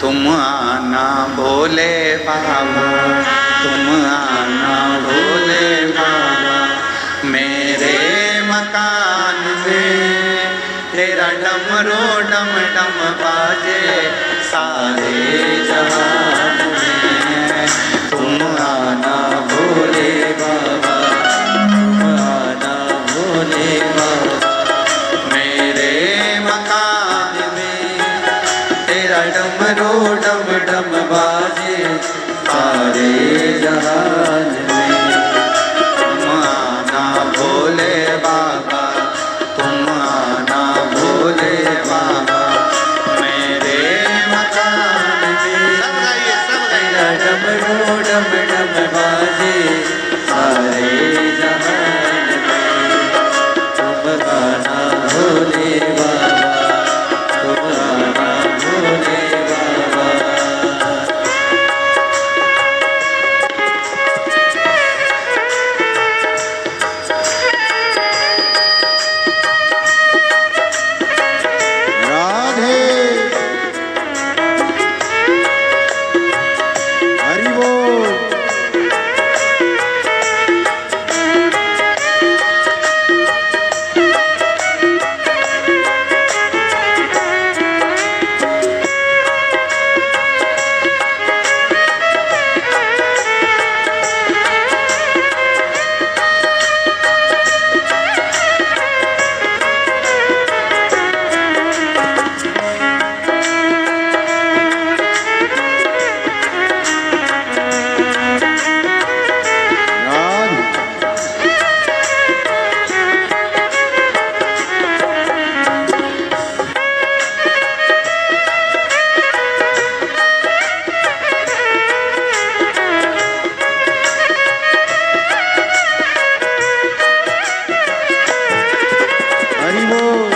तुम आना भोले बाबा, तुम आना भोले बाबा। मेरे मकान में तेरा डमरू डम डम बाजे सारे जहान में। तुम आना भोले बाबा, तुम आना भोले बाबा। मेरे मकान में तेरा डमरू डम डम बाजे सारे जहान में। तुम आना भोले बाबा, तुम आना भोले बाबा। मेरे मकान में सब गाइए तेरा डमरू डम डम बाजे सारे जहान भोले बाबा तुम आना भोले बाबा। राधे हरि बोल। हरि बोल।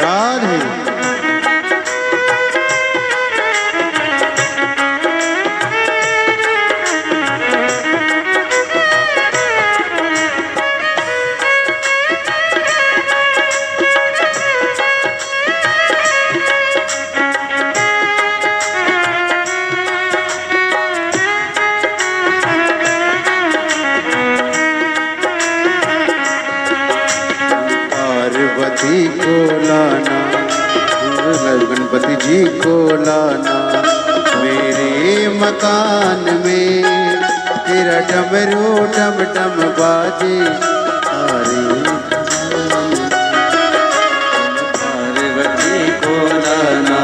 राधे पार्वती को लाना, गणपति जी को लाना मेरे मकान में। तेरा डमरू डम डम बाजे सारे पार्वती को लाना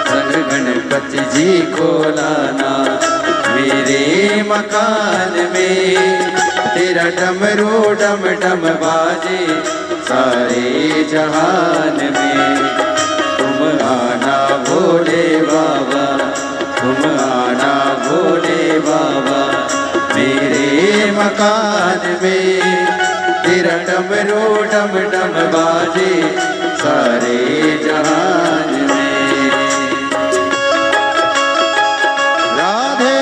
संग गणपति जी को लाना मेरे मकान में। तेरा डमरू डम डम बाजे सारे जहान में। तुम आना भोले बाबा तुम आना भोले बाबा मेरे मकान में। तेरा डमरू डम डम बाजे सारे जहान में। राधे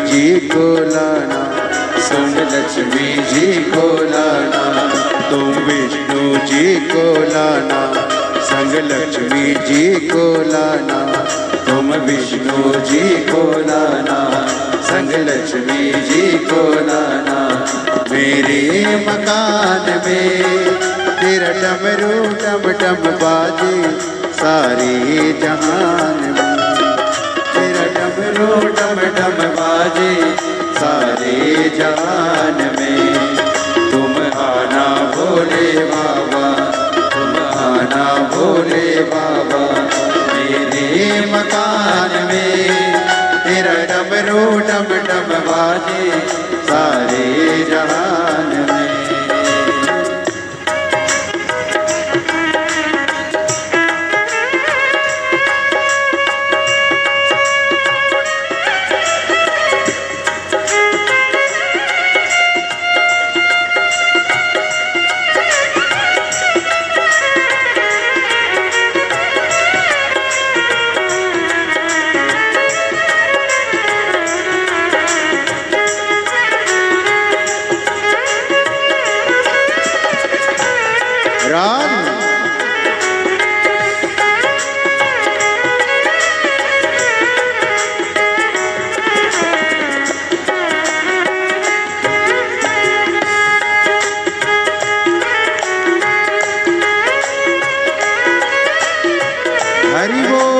जी को लाना, तुम लक्ष्मी जी को लाना, तुम विष्णु जी को लाना, संग लक्ष्मी जी को लाना, तुम विष्णु जी को लाना, संग लक्ष्मी जी को लाना। मेरे मकान में तेरा डमरू डम डम बाजे सारे जहान में, तेरा डमरू डम डम बाजे सारे जहान में। तुम आना भोले बाबा, तुम आना भोले बाबा, मेरे मकान में तेरा डमरू डम डम बाजे सारे जहान में। राज हरि बोल।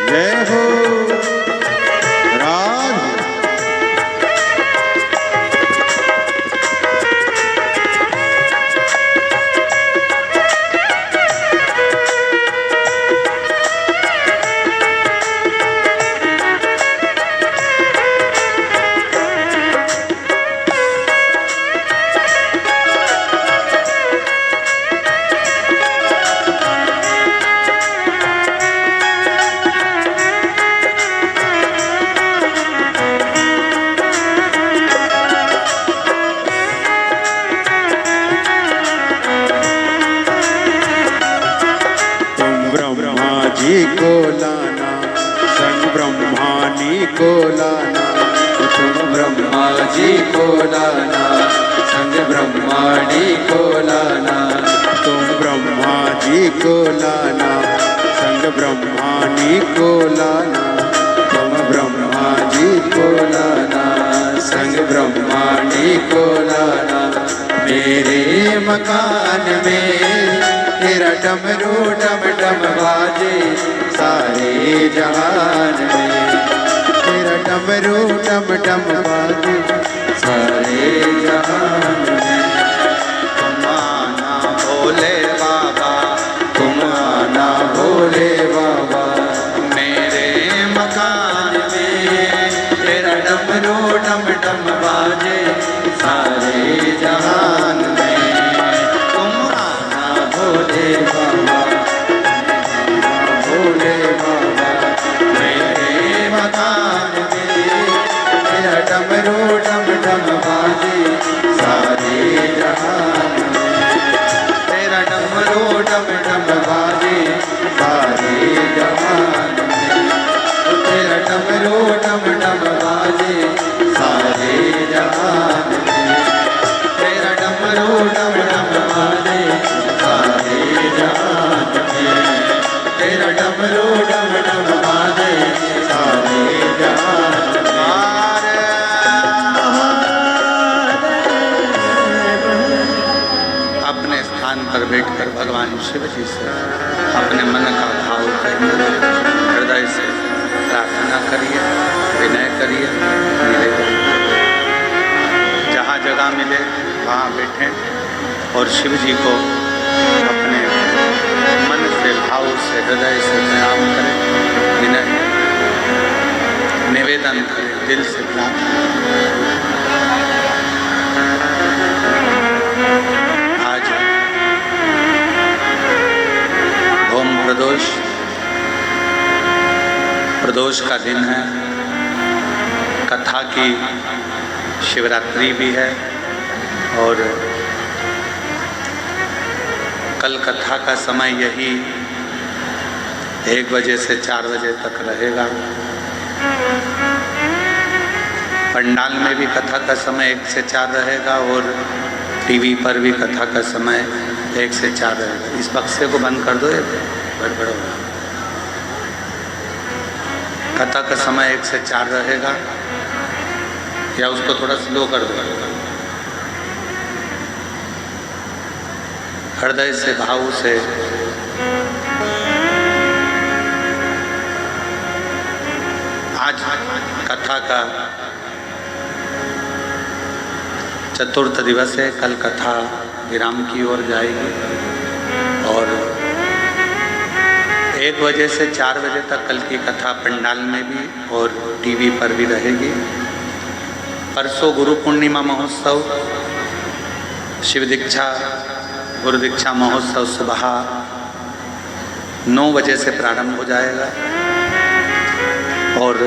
जय हो राज। जी को लाना, संग ब्रह्मानी को लाना, तुम ब्रह्मा जी को लाना, संग ब्रह्माणी को लाना। तुम ब्रह्मा जी को लाना, संग ब्रह्मानी को लाना, तुम ब्रह्मा जी को लाना, संग ब्रह्माणी को लाना। मेरे मकान में तेरा डमरू डम डम बाजे सारे जहान में, तेरा डमरू डम डम बाजे सारे जहान में। तुम आना भोले बाबा, तुम आना भोले बाबा, मेरे मकान में तेरा डमरू डम डम बाजे सारे जहान में। तुम आना भोले बाबा, भोले बाबा, मेरे मकान में तेरा डमरू डम डम बाजे सारे जहान में। तेरा डमरू डम डम बाजे सारे जहान में। तेरा डमरू डम डम बाजे सारे जहान में। तेरा डमरू डम डम बाजे सारे जहान में। तेरा डमरू डम डम बाजे सारे जहान में। अपने स्थान पर बैठकर भगवान शिव जी से अपने मन का भाव करिए, हृदय से प्रार्थना करिए, विनय करिए, निवेदन करिए। जहाँ जगह मिले वहाँ बैठें और शिव जी को अपने मन से, भाव से, हृदय से प्रणाम करें, विनय निवेदन करें, दिल से प्रार्थना करें। आज प्रदोष का दिन है, कथा की शिवरात्रि भी है और कल कथा का समय यही 1 बजे से 4 बजे तक रहेगा। पंडाल में भी कथा का समय 1 से 4 रहेगा और टीवी पर भी कथा का समय 1 से 4 रहेगा। इस बक्से को बंद कर दो, ये गड़बड़ होगा। कथा का समय 1 से 4 रहेगा, या उसको थोड़ा स्लो कर दो। हृदय से भाव से आज कथा का चतुर्थ दिवस है। कल कथा विराम की ओर जाएगी और 1 बजे से 4 बजे तक कल की कथा पंडाल में भी और टीवी पर भी रहेगी। परसों गुरु पूर्णिमा महोत्सव, शिव दीक्षा, गुरु दीक्षा महोत्सव सुबह 9 बजे से प्रारंभ हो जाएगा और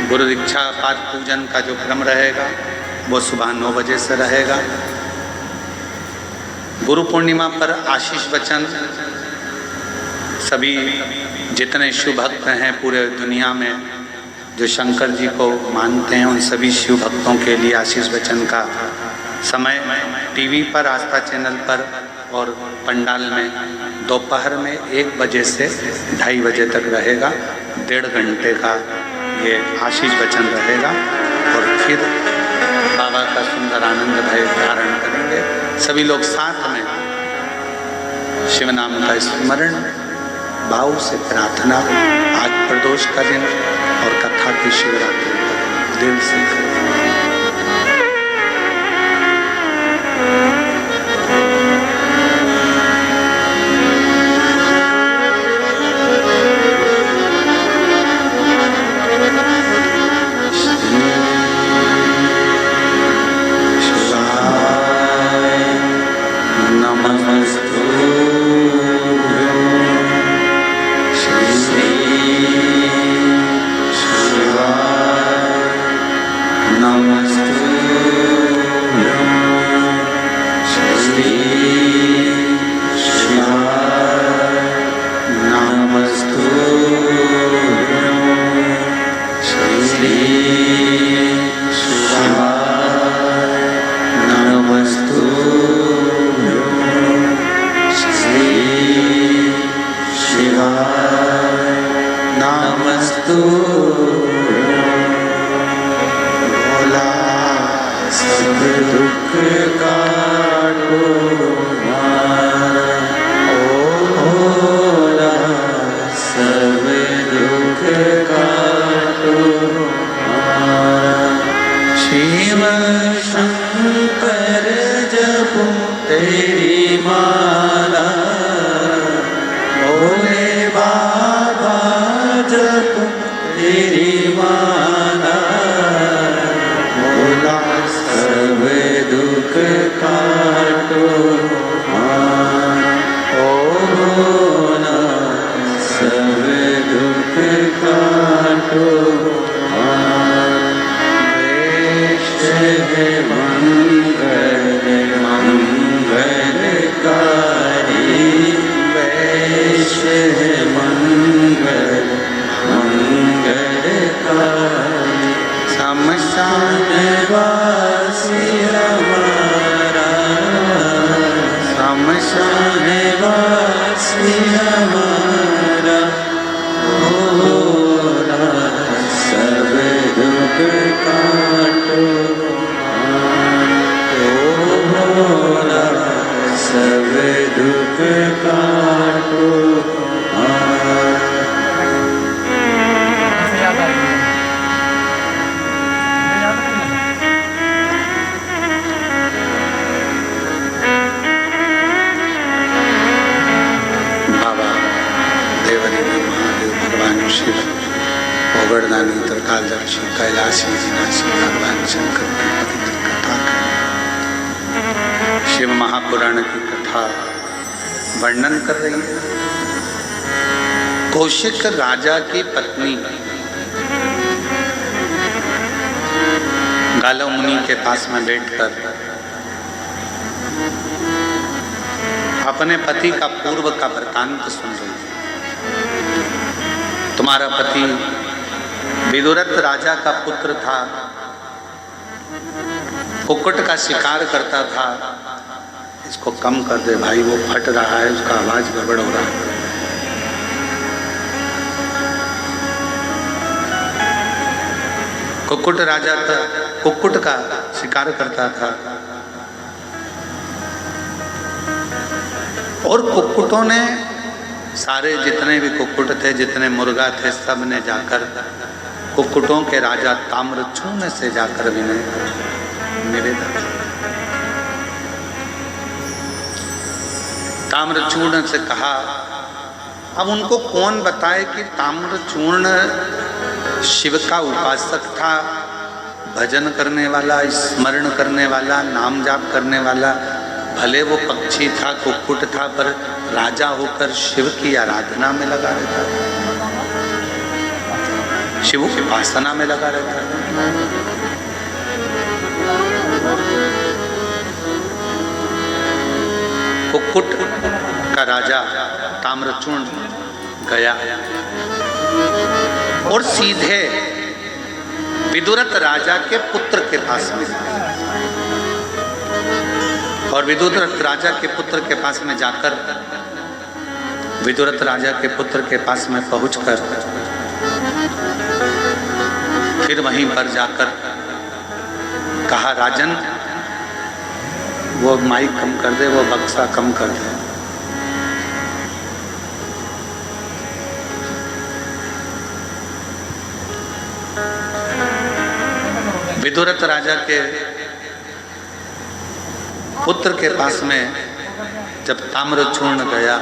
गुरु दीक्षा पाद पूजन का जो क्रम रहेगा वो सुबह 9 बजे से रहेगा। गुरु पूर्णिमा पर आशीष वचन, सभी जितने शिव भक्त हैं पूरे दुनिया में जो शंकर जी को मानते हैं, उन सभी शिव भक्तों के लिए आशीष वचन का समय टीवी पर, आस्था चैनल पर और पंडाल में दोपहर में 1 बजे से 2:30 बजे तक रहेगा। 1.5 घंटे का ये आशीष वचन रहेगा और फिर बाबा का सुंदर आनंद भय धारण करेंगे। सभी लोग साथ में शिव नाम का स्मरण, भाव से प्रार्थना। आज प्रदोष का दिन और कथा की शिवरात्रि का दिल से करें। शिव महापुराण की कथा वर्णन कर रही है। कौशिक राजा की पत्नी गालव मुनि के पास में बैठकर अपने पति का पूर्व का वृतांत सुन रही है। तुम्हारा पति विदुरथ राजा का पुत्र था, कुक्कुट का शिकार करता था। इसको कम कर दे भाई, वो फट रहा है, उसका आवाज गड़बड़ हो रहा है। कुक्कुट राजा था, कुक्कुट का शिकार करता था और कुक्कुटों ने, सारे जितने भी कुक्कुट थे, जितने मुर्गा थे, सब ने जाकर कुक्कुटों के राजा ताम्रचूर्ण से जाकर विनय निवेदन, ताम्रचूर्ण से कहा। अब उनको कौन बताए कि ताम्रचूर्ण शिव का उपासक था, भजन करने वाला, स्मरण करने वाला, नाम जाप करने वाला। भले वो पक्षी था, कुक्कुट था, पर राजा होकर शिव की आराधना में लगा रहता था, शिव की उपासना में लगा रहता था। कुक्कुट का राजा ताम्रचूर्ण गया और सीधे विदुरथ राजा के पुत्र के पास में, और विदुरथ राजा के पुत्र के पास में जाकर, विदुरथ राजा के पुत्र के पास में पहुंचकर फिर वहीं पर जाकर कहा, राजन वो माइक कम कर दे, वो बक्सा कम कर दे। विदुरथ राजा के पुत्र के पास में जब ताम्रचूर्ण गया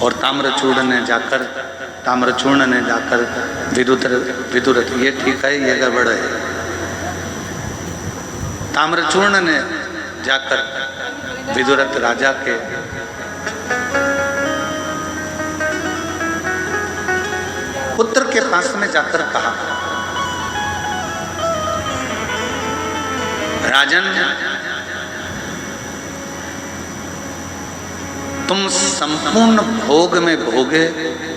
और ताम्रचूर्ण ने जाकर विदुरथ, ये ठीक है, ये गड़बड़ है। ताम्रचूर्ण ने जाकर विदुरथ राजा के पुत्र के पास में जाकर कहा, राजन तुम संपूर्ण भोग में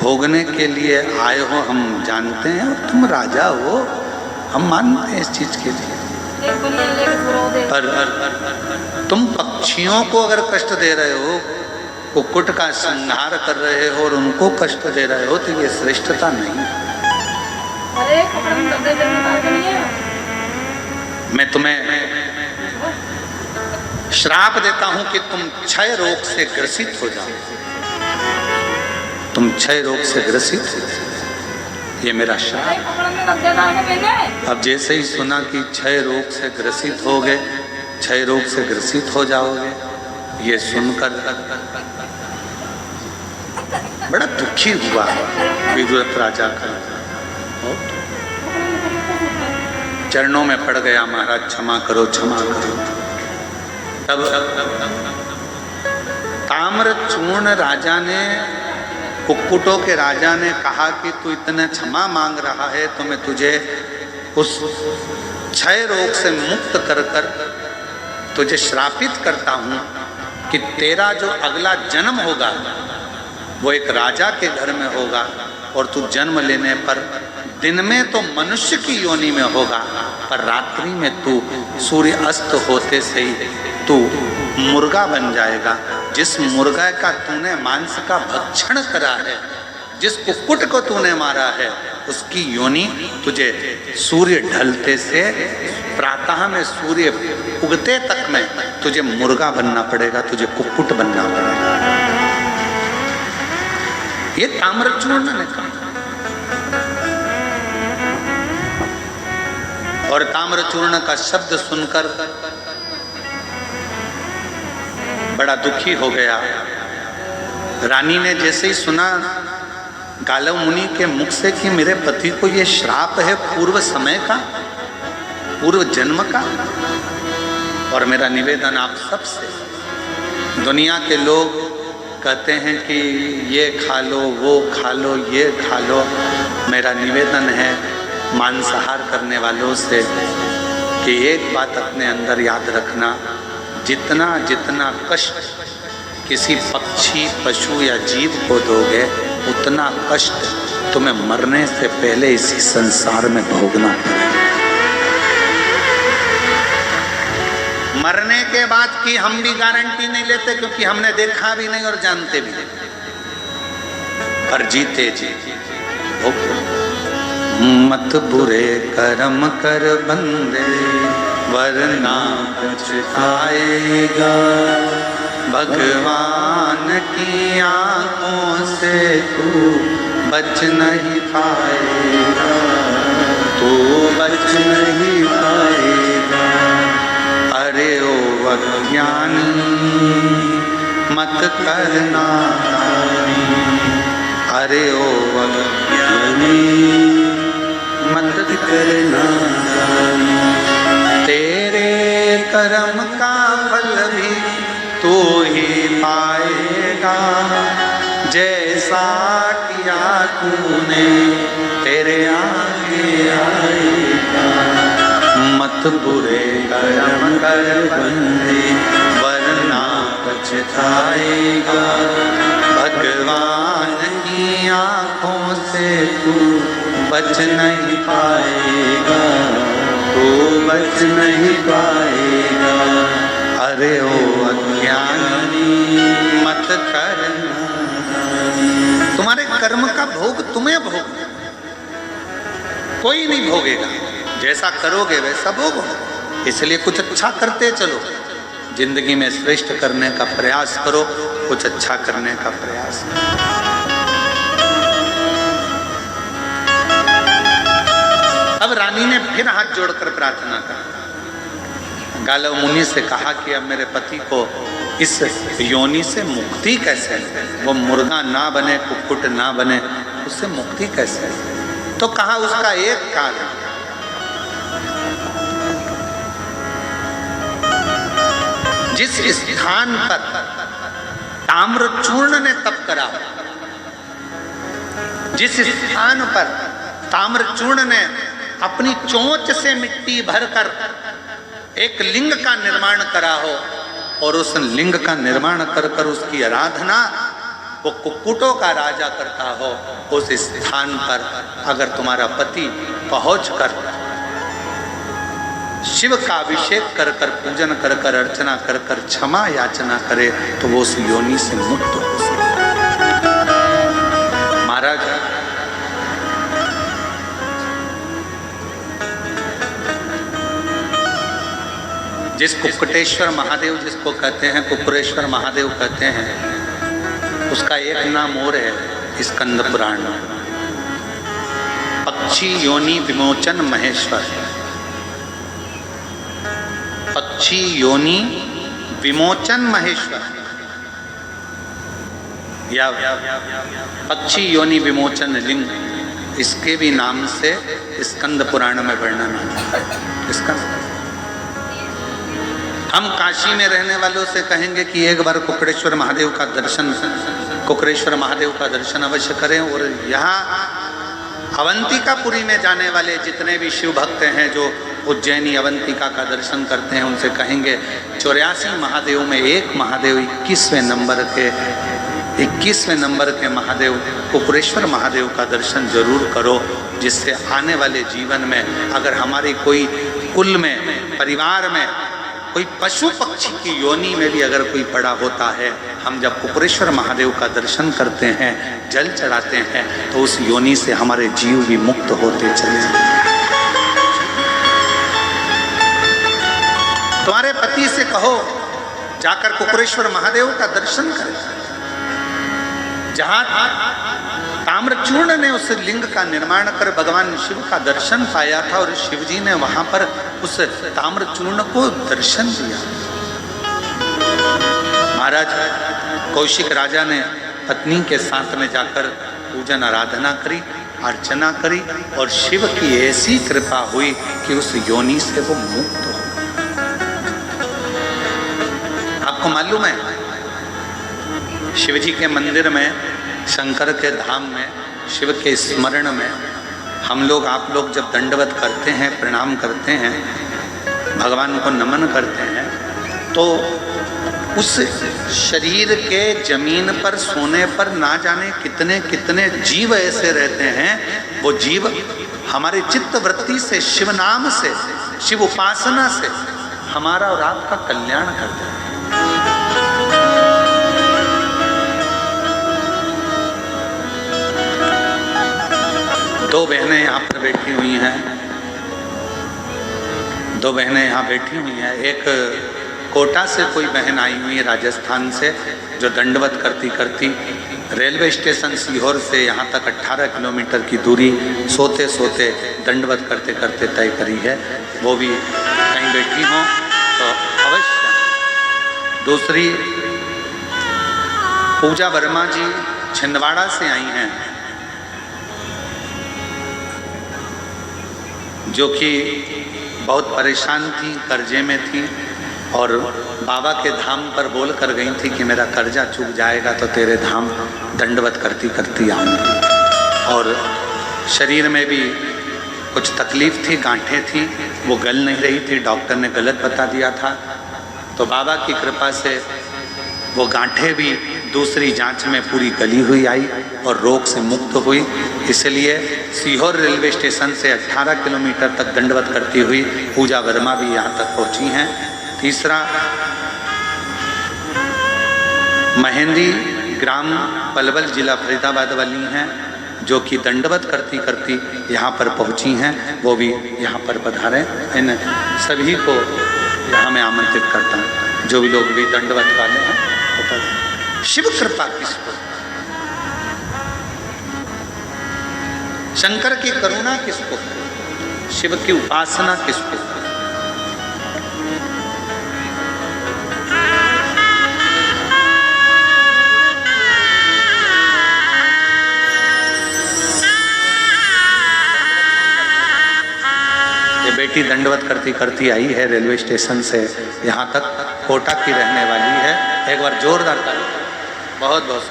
भोगने के लिए आए हो, हम जानते हैं, और तुम राजा हो, हम मानते हैं इस चीज के लिए। पर तुम पक्षियों को अगर कष्ट दे रहे हो, कुक्कुट का संहार कर रहे हो और उनको कष्ट दे रहे हो, तो ये श्रेष्ठता नहीं। मैं तुम्हें श्राप देता हूं कि तुम क्षय रोग से ग्रसित हो जाओ, तुम क्षय रोग से ग्रसित हो जाओ, ये मेरा श्राप। अब जैसे ही सुना कि क्षय रोग से ग्रसित होगे, क्षय रोग से ग्रसित हो जाओगे, ये सुनकर बड़ा दुखी हुआ विदुरथ राजा का, चरणों में पड़ गया, महाराज क्षमा करो, क्षमा करो। तब ताम्रचूर्ण राजा ने, कुक्कुटों के राजा ने कहा कि तू इतना क्षमा मांग रहा है, तो मैं तुझे उस क्षय रोग से मुक्त कर कर तुझे श्रापित करता हूं कि तेरा जो अगला जन्म होगा वो एक राजा के घर में होगा, और तू जन्म लेने पर दिन में तो मनुष्य की योनि में होगा, पर रात्रि में तू सूर्य अस्त होते से ही तू मुर्गा बन जाएगा। जिस मुर्गा का तूने मांस का भक्षण करा है, जिस कुक्कुट को तूने मारा है, उसकी योनि तुझे सूर्य ढलते से प्रातः में सूर्य उगते तक में तुझे मुर्गा बनना पड़ेगा, तुझे कुक्कुट बनना पड़ेगा। ये ताम्रचूर्ण ने कहा। और ताम्रचूर्ण का शब्द सुनकर बड़ा दुखी हो गया। रानी ने जैसे ही सुना गालव मुनि के मुख से कि मेरे पति को ये श्राप है पूर्व समय का, पूर्व जन्म का, और मेरा निवेदन आप सबसे, दुनिया के लोग कहते हैं कि ये खा लो, वो खा लो, ये खा लो। मेरा निवेदन है मांसाहार करने वालों से कि एक बात अपने अंदर याद रखना, जितना जितना कष्ट किसी पक्षी, पशु या जीव को दोगे, उतना कष्ट तुम्हें मरने से पहले इसी संसार में भोगना पड़ेगा। मरने के बाद की हम भी गारंटी नहीं लेते, क्योंकि हमने देखा भी नहीं और जानते भी नहीं, पर जीते जी मत बुरे कर्म कर बंदे, वरना पछताएगा। भगवान की आंखों से तू बच नहीं पाएगा, तू बच नहीं पाएगा। अरे ओ अज्ञानी मत करना दानी, अरे ओ अज्ञानी मत करना दानी। तेरे कर्म का फल भी तू ही पाएगा, जैसा किया तूने तेरे आगे आएगा। मत बुरे कर्म कर बंदे, वरना पछताएगा। भगवान की आंखों से तू बच नहीं पाएगा, तू बच नहीं पाएगा। अरे ओ अज्ञानी मत करना, तुम्हारे कर्म का भोग तुम्हें भोगना, कोई नहीं भोगेगा। जैसा करोगे वैसा भोगो। इसलिए कुछ अच्छा करते चलो, जिंदगी में श्रेष्ठ करने का प्रयास करो, कुछ अच्छा करने का प्रयास करो। अब रानी ने फिर हाथ जोड़कर प्रार्थना कर गालव मुनि से कहा कि अब मेरे पति को इस योनि से मुक्ति कैसे है? वो मुर्गा ना बने, कुक्कुट ना बने, उससे मुक्ति कैसे है? तो कहा उसका एक कारण, जिस स्थान पर ताम्रचूर्ण ने तप करा, जिस स्थान पर ताम्रचूर्ण ने अपनी चोंच से मिट्टी भरकर एक लिंग का निर्माण करा हो, और उस लिंग का निर्माण कर कर उसकी आराधना वो कुक्कुटों का राजा करता हो, उस स्थान पर अगर तुम्हारा पति पहुंचकर शिव का अभिषेक कर कर, पूजन कर कर, अर्चना कर कर क्षमा याचना करे, तो वो उस योनि से मुक्त हो सकता। महाराज जिस कुक्कुटेश्वर महादेव जिसको कहते हैं, कुक्कुरेश्वर महादेव कहते हैं, उसका एक नाम और है स्कंद पुराण, पक्षी योनि विमोचन महेश्वर। पक्षी योनि विमोचन महेश्वर या पक्षी योनि विमोचन लिंग, इसके भी नाम से स्कंद पुराण में वर्णन है। इसका हम काशी में रहने वालों से कहेंगे कि एक बार कुक्कुटेश्वर महादेव का दर्शन, कुक्कुटेश्वर महादेव का दर्शन अवश्य करें। और यहाँ अवंतिकापुरी में जाने वाले जितने भी शिव भक्त हैं जो उज्जैनी अवंतिका का दर्शन करते हैं, उनसे कहेंगे 84 महादेव में एक महादेव 21वें नंबर के महादेव कुक्कुटेश्वर महादेव का दर्शन जरूर करो, जिससे आने वाले जीवन में अगर हमारी कोई कुल में, परिवार में कोई पशु पक्षी की योनि में भी अगर कोई पड़ा होता है, हम जब कुक्कुटेश्वर महादेव का दर्शन करते हैं, जल चढ़ाते हैं, तो उस योनि से हमारे जीव भी मुक्त होते चले जाते। तुम्हारे पति से कहो जाकर कुक्कुटेश्वर महादेव का दर्शन करें, जहां ताम्रचूर्ण ने उस लिंग का निर्माण कर भगवान शिव का दर्शन पाया था, और शिव जी ने वहां पर उस ताम्रचूर्ण को दर्शन दिया। महाराज कौशिक राजा ने पत्नी के साथ में जाकर पूजन आराधना करी, अर्चना करी, और शिव की ऐसी कृपा हुई कि उस योनि से वो मुक्त हो। आपको मालूम है शिव जी के मंदिर में, शंकर के धाम में, शिव के स्मरण में हम लोग, आप लोग जब दंडवत करते हैं, प्रणाम करते हैं, भगवान को नमन करते हैं, तो उस शरीर के जमीन पर सोने पर ना जाने कितने कितने जीव ऐसे रहते हैं। वो जीव हमारे चित्त वृत्ति से, शिव नाम से, शिव उपासना से हमारा और आपका कल्याण करते हैं। दो बहनें यहाँ पर बैठी हुई हैं, दो बहनें यहाँ बैठी हुई हैं। एक कोटा से कोई बहन आई हुई है, राजस्थान से, जो दंडवत करती करती रेलवे स्टेशन सीहोर से यहाँ तक 18 किलोमीटर की दूरी सोते सोते दंडवत करते करते तय करी है। वो भी कहीं बैठी हों तो अवश्य। दूसरी पूजा वर्मा जी छिंदवाड़ा से आई हैं, जो कि बहुत परेशान थी, कर्जे में थी, और बाबा के धाम पर बोल कर गई थी कि मेरा कर्जा चूक जाएगा तो तेरे धाम दंडवत करती करती आऊँगी। और शरीर में भी कुछ तकलीफ थी, गांठें थी, वो गल नहीं रही थी, डॉक्टर ने गलत बता दिया था। तो बाबा की कृपा से वो गांठें भी दूसरी जांच में पूरी गली हुई आई और रोग से मुक्त हुई। इसलिए सीहोर रेलवे स्टेशन से 18 किलोमीटर तक दंडवत करती हुई पूजा वर्मा भी यहाँ तक पहुँची हैं। तीसरा महेंद्री ग्राम पलवल जिला फरीदाबाद वाली हैं, जो कि दंडवत करती करती यहाँ पर पहुँची हैं। वो भी यहाँ पर पधारें। इन सभी को यहाँ मैं आमंत्रित करता हूँ, जो भी लोग भी दंडवत वाले हैं। शिव कृपा किसको, शंकर की करुणा किसको, शिव की उपासना किसको। ये बेटी दंडवत करती करती आई है रेलवे स्टेशन से यहाँ तक, कोटा की रहने वाली है। एक बार जोरदार ताली। बहुत बहुत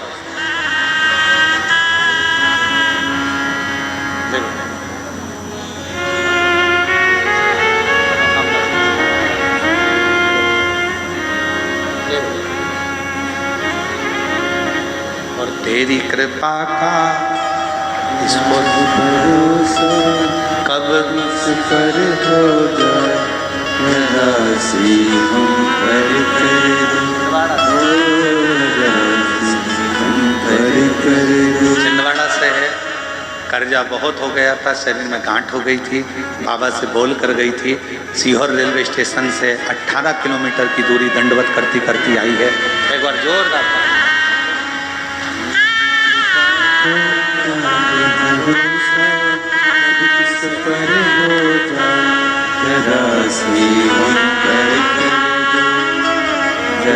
और तेरी कृपा का इसको भरोसा कब पर हो जाए, राशि हम पर कर दो। छिंदवाड़ा से है, कर्जा बहुत हो गया था, शरीर में गांठ हो गई थी, बाबा से बोल कर गई थी। सीहोर रेलवे स्टेशन से 18 किलोमीटर की दूरी दंडवत करती करती आई है। एक बार जोरदार पर हो जाए, राशि हम पर कर दो,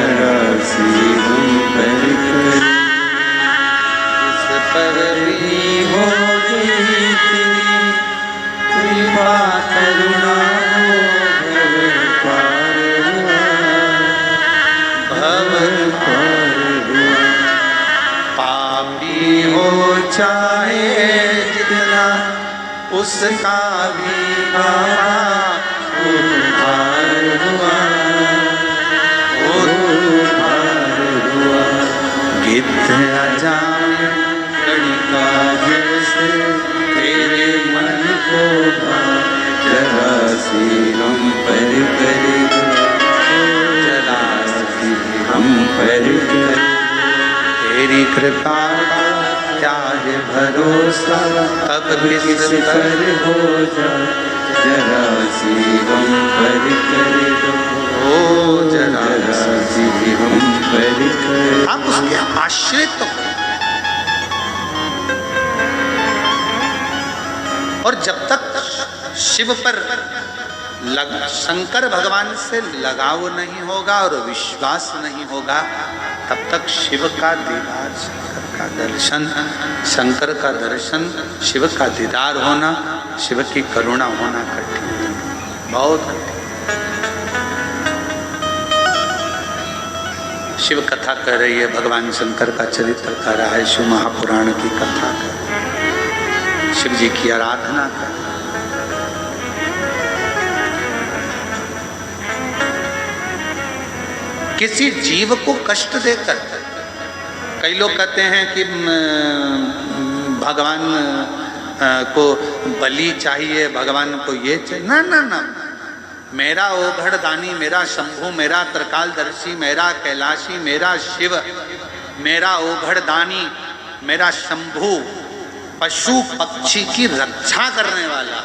राशि हम पर कर दो। पर भी होगी तेरी कृपा करुणा, भव पार हुआ, भव पार हुआ। पापी हो चाहे जितना, उसका भी बाबा उद्धार हुआ, उद्धार हुआ। गिद्ध अजान कणिका जैसे तेरे मन को भाए, राशि हम पर कर दो, राशि हम पर कर दो। तेरी कृपा का क्या है भरोसा, कब किस पर हो जाए, राशि हम पर कर दो, हो जरा राशि हम पर कर। आप उसके आश्रित तो हो। और जब तक शिव पर शंकर भगवान से लगाव नहीं होगा और विश्वास नहीं होगा, तब तक शिव का दीदार, शंकर का दर्शन, शंकर का दर्शन, शिव का दीदार होना, शिव की करुणा होना कठिन है, बहुत कठिन। शिव कथा कर रही है, भगवान शंकर का चरित्र कर रहा है, शिव महापुराण की कथा कर, शिव जी की आराधना कर। किसी जीव को कष्ट देकर, कई लोग कहते हैं कि भगवान को बलि चाहिए, भगवान को ये चाहिए। ना ना ना, मेरा ओघड़ दानी, मेरा शंभु, मेरा त्रिकालदर्शी, मेरा कैलाशी, मेरा शिव, मेरा ओघड़ दानी, मेरा शंभु पशु पक्षी की रक्षा करने वाला है,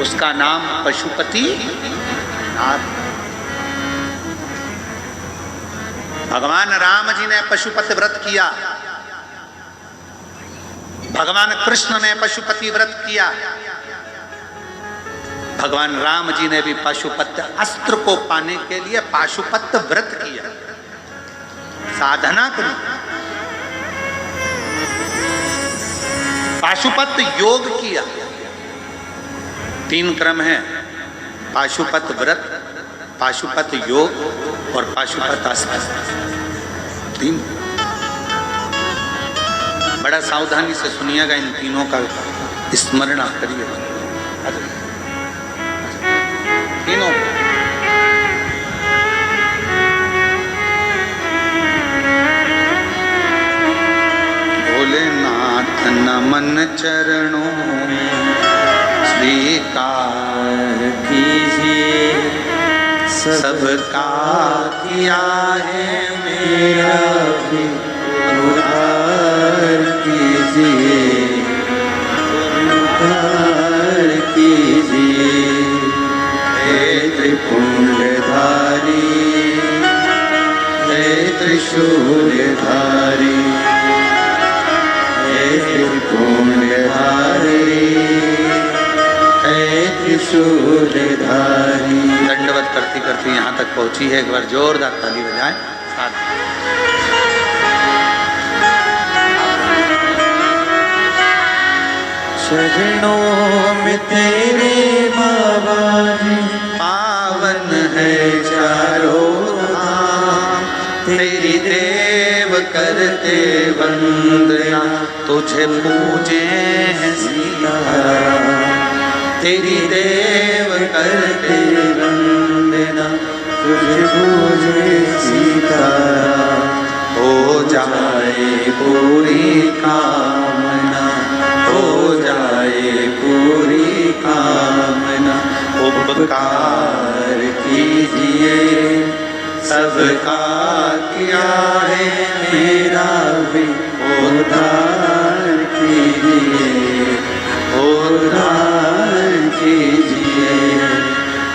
उसका नाम पशुपति नाथ। भगवान राम जी ने पशुपति व्रत किया, भगवान कृष्ण ने पशुपति व्रत किया, भगवान राम जी ने भी पाशुपत अस्त्र को पाने के लिए पाशुपत व्रत किया, साधना करी। पाशुपत योग किया। 3 क्रम है, पाशुपत व्रत, पाशुपत योग और पाशुपत अस्त्र। 3। बड़ा सावधानी से सुनिएगा, इन तीनों का स्मरण आप करिए। तीनों भोलेनाथ नमन चरणों स्वीकार कीजिए, सबका किया है मेरा भी उद्धार कीजिए, उद्धार कीजिए। हे त्रिपुंडधारी, हे त्रिशूलधारी, हे त्रिपुंडधारी, हे त्रिशूलधारी। दंडवत करती करती यहाँ तक पहुंची है, एक बार जोरदार ताली बजाएं साथ। चरणों में तेरे बाबा जी, पावन है चारों धाम, तेरी देव करते वंदना, तुझे पूजे हैं सीताराम, तेरी देव करते वंदना, तुझे पूजे सीताराम। हो जाए पूरी कामना, हो जाए पूरी कामना। उपकार कीजिए, सबका किया है मेरा भी उद्धार कीजिए, उद्धार कीजिए।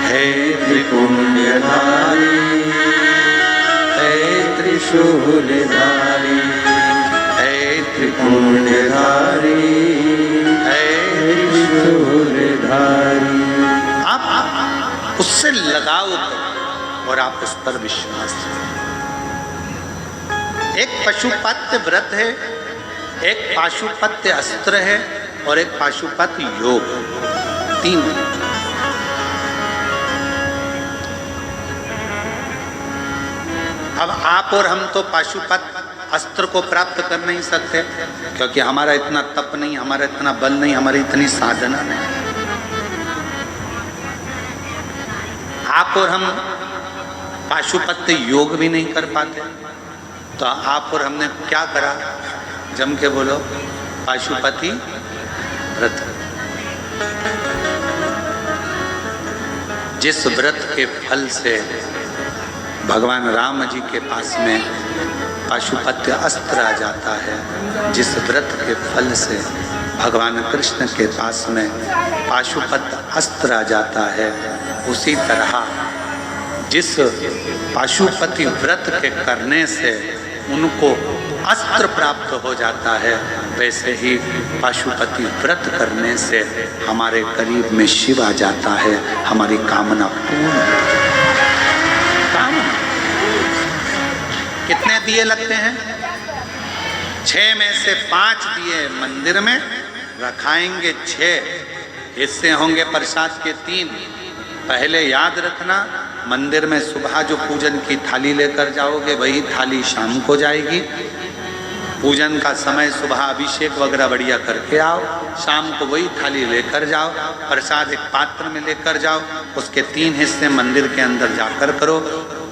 हे त्रिपुंडधारी, हे त्रिशूलधारी, हे त्रिपुंडधारी, हे त्रिशूलधारी। आप उससे लगाव करो और आप उस पर विश्वास करो। एक पशुपत्य व्रत है, एक पाशुपत्य अस्त्र है और एक पाशुपत्य योग। 3। अब आप और हम तो पाशुपत अस्त्र को प्राप्त कर नहीं सकते, क्योंकि हमारा इतना तप नहीं, हमारा इतना बल नहीं, हमारी इतनी साधना नहीं। आप और हम पाशुपत्य योग भी नहीं कर पाते, तो आप और हमने क्या करा? जम के बोलो, पाशुपति व्रत। जिस व्रत के फल से भगवान राम जी के पास में पाशुपत्य अस्त्र आ जाता है, जिस व्रत के फल से भगवान कृष्ण के पास में पाशुपत्य अस्त्र आ जाता है, उसी तरह जिस पाशुपति व्रत के करने से उनको अस्त्र प्राप्त हो जाता है, वैसे ही पाशुपति व्रत करने से हमारे करीब में शिव आ जाता है, हमारी कामना पूर्ण। कितने दिए लगते हैं? 6 में से 5 दिए मंदिर में रखाएंगे, 6 हिस्से होंगे प्रसाद के 3। पहले याद रखना, मंदिर में सुबह जो पूजन की थाली लेकर जाओगे वही थाली शाम को जाएगी। पूजन का समय सुबह अभिषेक वगैरह बढ़िया करके आओ, शाम को वही थाली लेकर जाओ। प्रसाद एक पात्र में लेकर जाओ, उसके 3 हिस्से मंदिर के अंदर जाकर करो।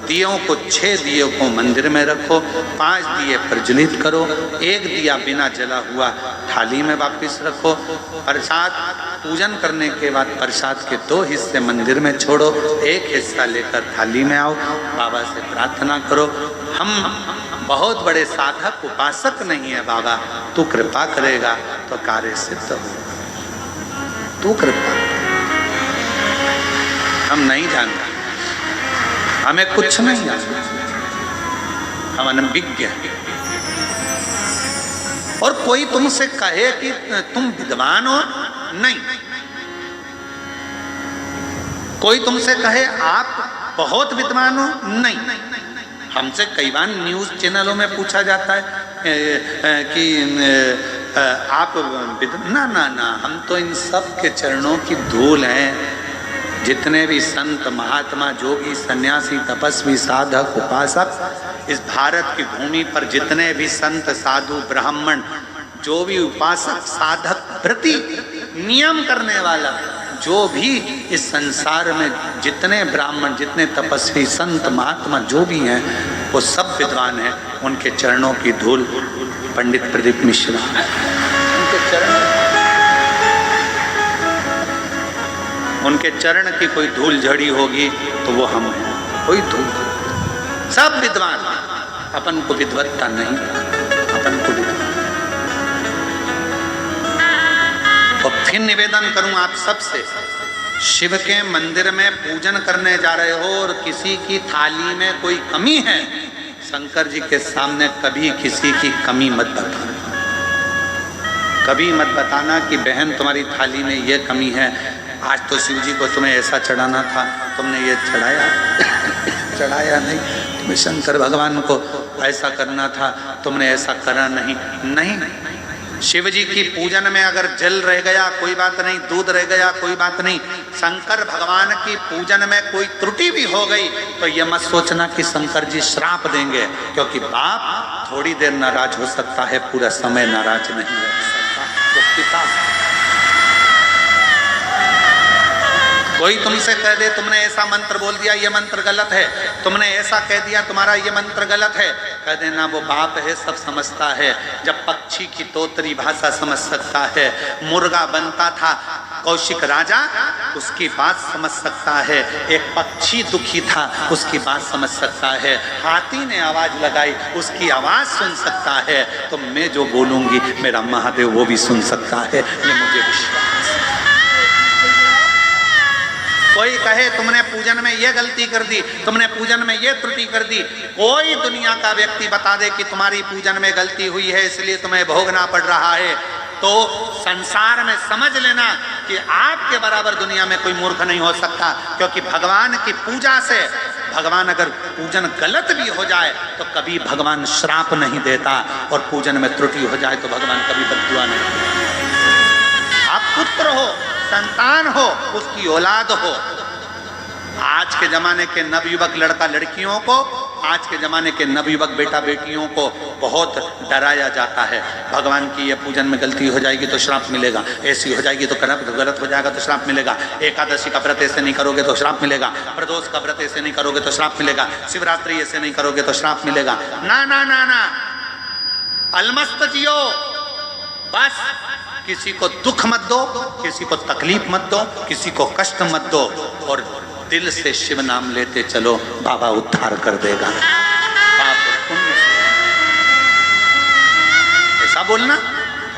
दियों को 6 दियों को मंदिर में रखो, 5 दिए प्रज्वलित करो, 1 दिया बिना जला हुआ थाली में वापस रखो। प्रसाद पूजन करने के बाद प्रसाद के 2 हिस्से मंदिर में छोड़ो, 1 हिस्सा लेकर थाली में आओ। बाबा से प्रार्थना करो, हम बहुत बड़े साधक उपासक नहीं है बाबा, तू कृपा करेगा तो कार्य सिद्ध हो, तू कृपा। हम नहीं जानते, हमें कुछ नहीं आता, हम अनभिज्ञ हैं। और कोई तुमसे कहे कि तुम विद्वान हो, नहीं। कोई तुमसे कहे आप बहुत विद्वान हो, नहीं। हमसे कई बार न्यूज चैनलों में पूछा जाता है कि आप ना ना ना, हम तो इन सब के चरणों की धूल हैं। जितने भी संत महात्मा जोगी सन्यासी तपस्वी साधक उपासक इस भारत की भूमि पर जितने भी संत साधु ब्राह्मण जो भी उपासक साधक प्रति नियम करने वाला जो भी इस संसार में जितने ब्राह्मण जितने तपस्वी संत महात्मा जो भी हैं वो सब विद्वान हैं। उनके चरणों की धूल पंडित प्रदीप मिश्रा, उनके चरण की कोई धूल झड़ी होगी तो वो हम हैं, कोई धूल। सब विद्वान, अपन को विद्वत्ता नहीं, अपन को विद्वान। और फिर निवेदन करूं आप सबसे, शिव के मंदिर में पूजन करने जा रहे हो और किसी की थाली में कोई कमी है, शंकर जी के सामने कभी किसी की कमी मत बताना। कभी मत बताना कि बहन तुम्हारी थाली में ये कमी है, आज तो शिव जी को तुम्हें ऐसा चढ़ाना था, तुमने ये चढ़ाया चढ़ाया नहीं। तुम्हें शंकर भगवान को ऐसा करना था, तुमने ऐसा करा नहीं। नहीं, शिव जी की पूजन में अगर जल रह गया कोई बात नहीं, दूध रह गया कोई बात नहीं। शंकर भगवान की पूजन में कोई त्रुटि भी हो गई तो ये मत सोचना कि शंकर जी श्राप देंगे, क्योंकि बाप थोड़ी देर नाराज हो सकता है, पूरा समय नाराज नहीं रह सकता। तो पिता कोई तुमसे कह दे तुमने ऐसा मंत्र बोल दिया ये मंत्र गलत है, तुमने ऐसा कह दिया तुम्हारा ये मंत्र गलत है, कह देना वो बाप है, सब समझता है। जब पक्षी की तोतरी भाषा समझ सकता है, मुर्गा बनता था कौशिक राजा उसकी बात समझ सकता है, एक पक्षी दुखी था उसकी बात समझ सकता है, हाथी ने आवाज लगाई उसकी आवाज सुन सकता है, तो मैं जो बोलूंगी मेरा महादेव वो भी सुन सकता है, ये मुझे विश्वास। कोई कहे तुमने पूजन में ये गलती कर दी, तुमने पूजन में ये त्रुटि कर दी, कोई दुनिया का व्यक्ति बता दे कि तुम्हारी पूजन में गलती हुई है इसलिए तुम्हें भोगना पड़ रहा है, तो संसार में समझ लेना कि आपके बराबर दुनिया में कोई मूर्ख नहीं हो सकता। क्योंकि भगवान की पूजा से, भगवान अगर पूजन गलत भी हो जाए तो कभी भगवान श्राप नहीं देता, और पूजन में त्रुटि हो जाए तो भगवान कभी बद्दुआ नहीं देता। आप पुत्र हो, संतान हो, उसकी औलाद हो। आज के जमाने के नवयुवक लड़का लड़कियों को, आज के जमाने के नवयुवक बेटा बेटियों को बहुत डराया जाता है। भगवान की ये पूजन में गलती हो जाएगी तो श्राप मिलेगा, ऐसी हो जाएगी तो गलत हो जाएगा तो श्राप मिलेगा, एकादशी का व्रत ऐसे नहीं करोगे तो श्राप मिलेगा, प्रदोष का व्रत ऐसे नहीं करोगे तो श्राप मिलेगा, शिवरात्रि ऐसे नहीं करोगे तो श्राप मिलेगा। ना ना ना ना, अलमस्त जियो, बस किसी को दुख मत दो, किसी को तकलीफ मत दो, किसी को कष्ट मत दो, और दिल से शिव नाम लेते चलो, बाबा उद्धार कर देगा। पाप पुण्य से ऐसा बोलना,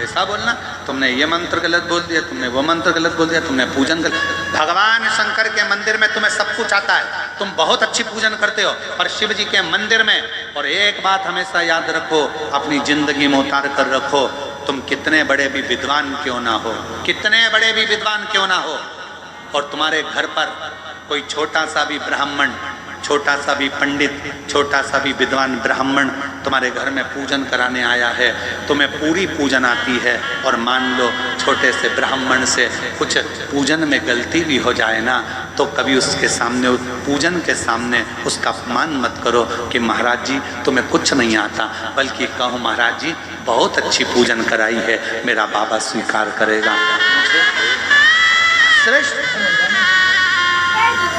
ऐसा बोलना तुमने ये मंत्र गलत बोल दिया, तुमने वो मंत्र गलत बोल दिया, तुमने पूजन गलत। भगवान शंकर के मंदिर में तुम्हें सब कुछ आता है, तुम बहुत अच्छी पूजन करते हो, पर शिव जी के मंदिर में, और एक बात हमेशा याद रखो, अपनी जिंदगी में उतार कर रखो, तुम कितने बड़े भी विद्वान क्यों ना हो, कितने बड़े भी विद्वान क्यों ना हो, और तुम्हारे घर पर कोई छोटा सा भी ब्राह्मण, छोटा सा भी पंडित, छोटा सा भी विद्वान ब्राह्मण तुम्हारे घर में पूजन कराने आया है, तुम्हें पूरी पूजन आती है, और मान लो छोटे से ब्राह्मण से कुछ पूजन में गलती भी हो जाए ना, तो कभी उसके सामने, उस पूजन के सामने उसका अपमान मत करो कि महाराज जी तुम्हें कुछ नहीं आता, बल्कि कहो महाराज जी बहुत अच्छी पूजन कराई है, मेरा बाबा स्वीकार करेगा। श्रेष्ठ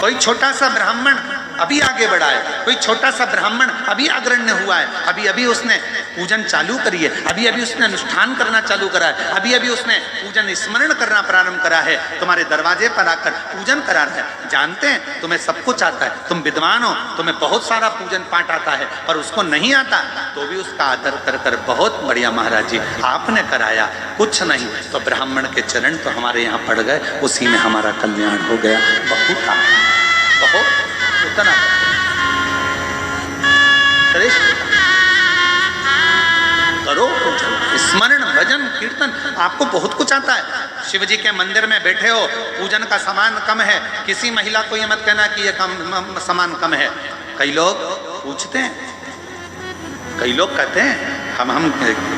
कोई छोटा सा ब्राह्मण अभी आगे बढ़ा है, कोई छोटा सा ब्राह्मण अभी अग्रण्य हुआ है, अभी अभी उसने पूजन चालू करी है, अभी अभी उसने अनुष्ठान करना चालू करा है, अभी अभी उसने पूजन स्मरण करना प्रारंभ करा है, तुम्हारे दरवाजे पर आकर पूजन करा रहा है। जानते हैं तुम्हें सब कुछ आता है, तुम विद्वान हो, तुम्हें बहुत सारा पूजन पाठ आता है, पर उसको नहीं आता तो भी उसका आदर कर कर बहुत बढ़िया महाराज जी आपने कराया, कुछ नहीं तो ब्राह्मण के चरण तो हमारे यहाँ पड़ गए, उसी में हमारा कल्याण हो गया। बहुत बहुत उतना श्रेष्ठ करो पूजन, स्मरण, भजन, कीर्तन, आपको बहुत कुछ आता है। शिव जी के मंदिर में बैठे हो, पूजन का सामान कम है, किसी महिला को ये मत कहना कि ये सामान कम है। कई लोग पूछते हैं, कई लोग कहते हैं हम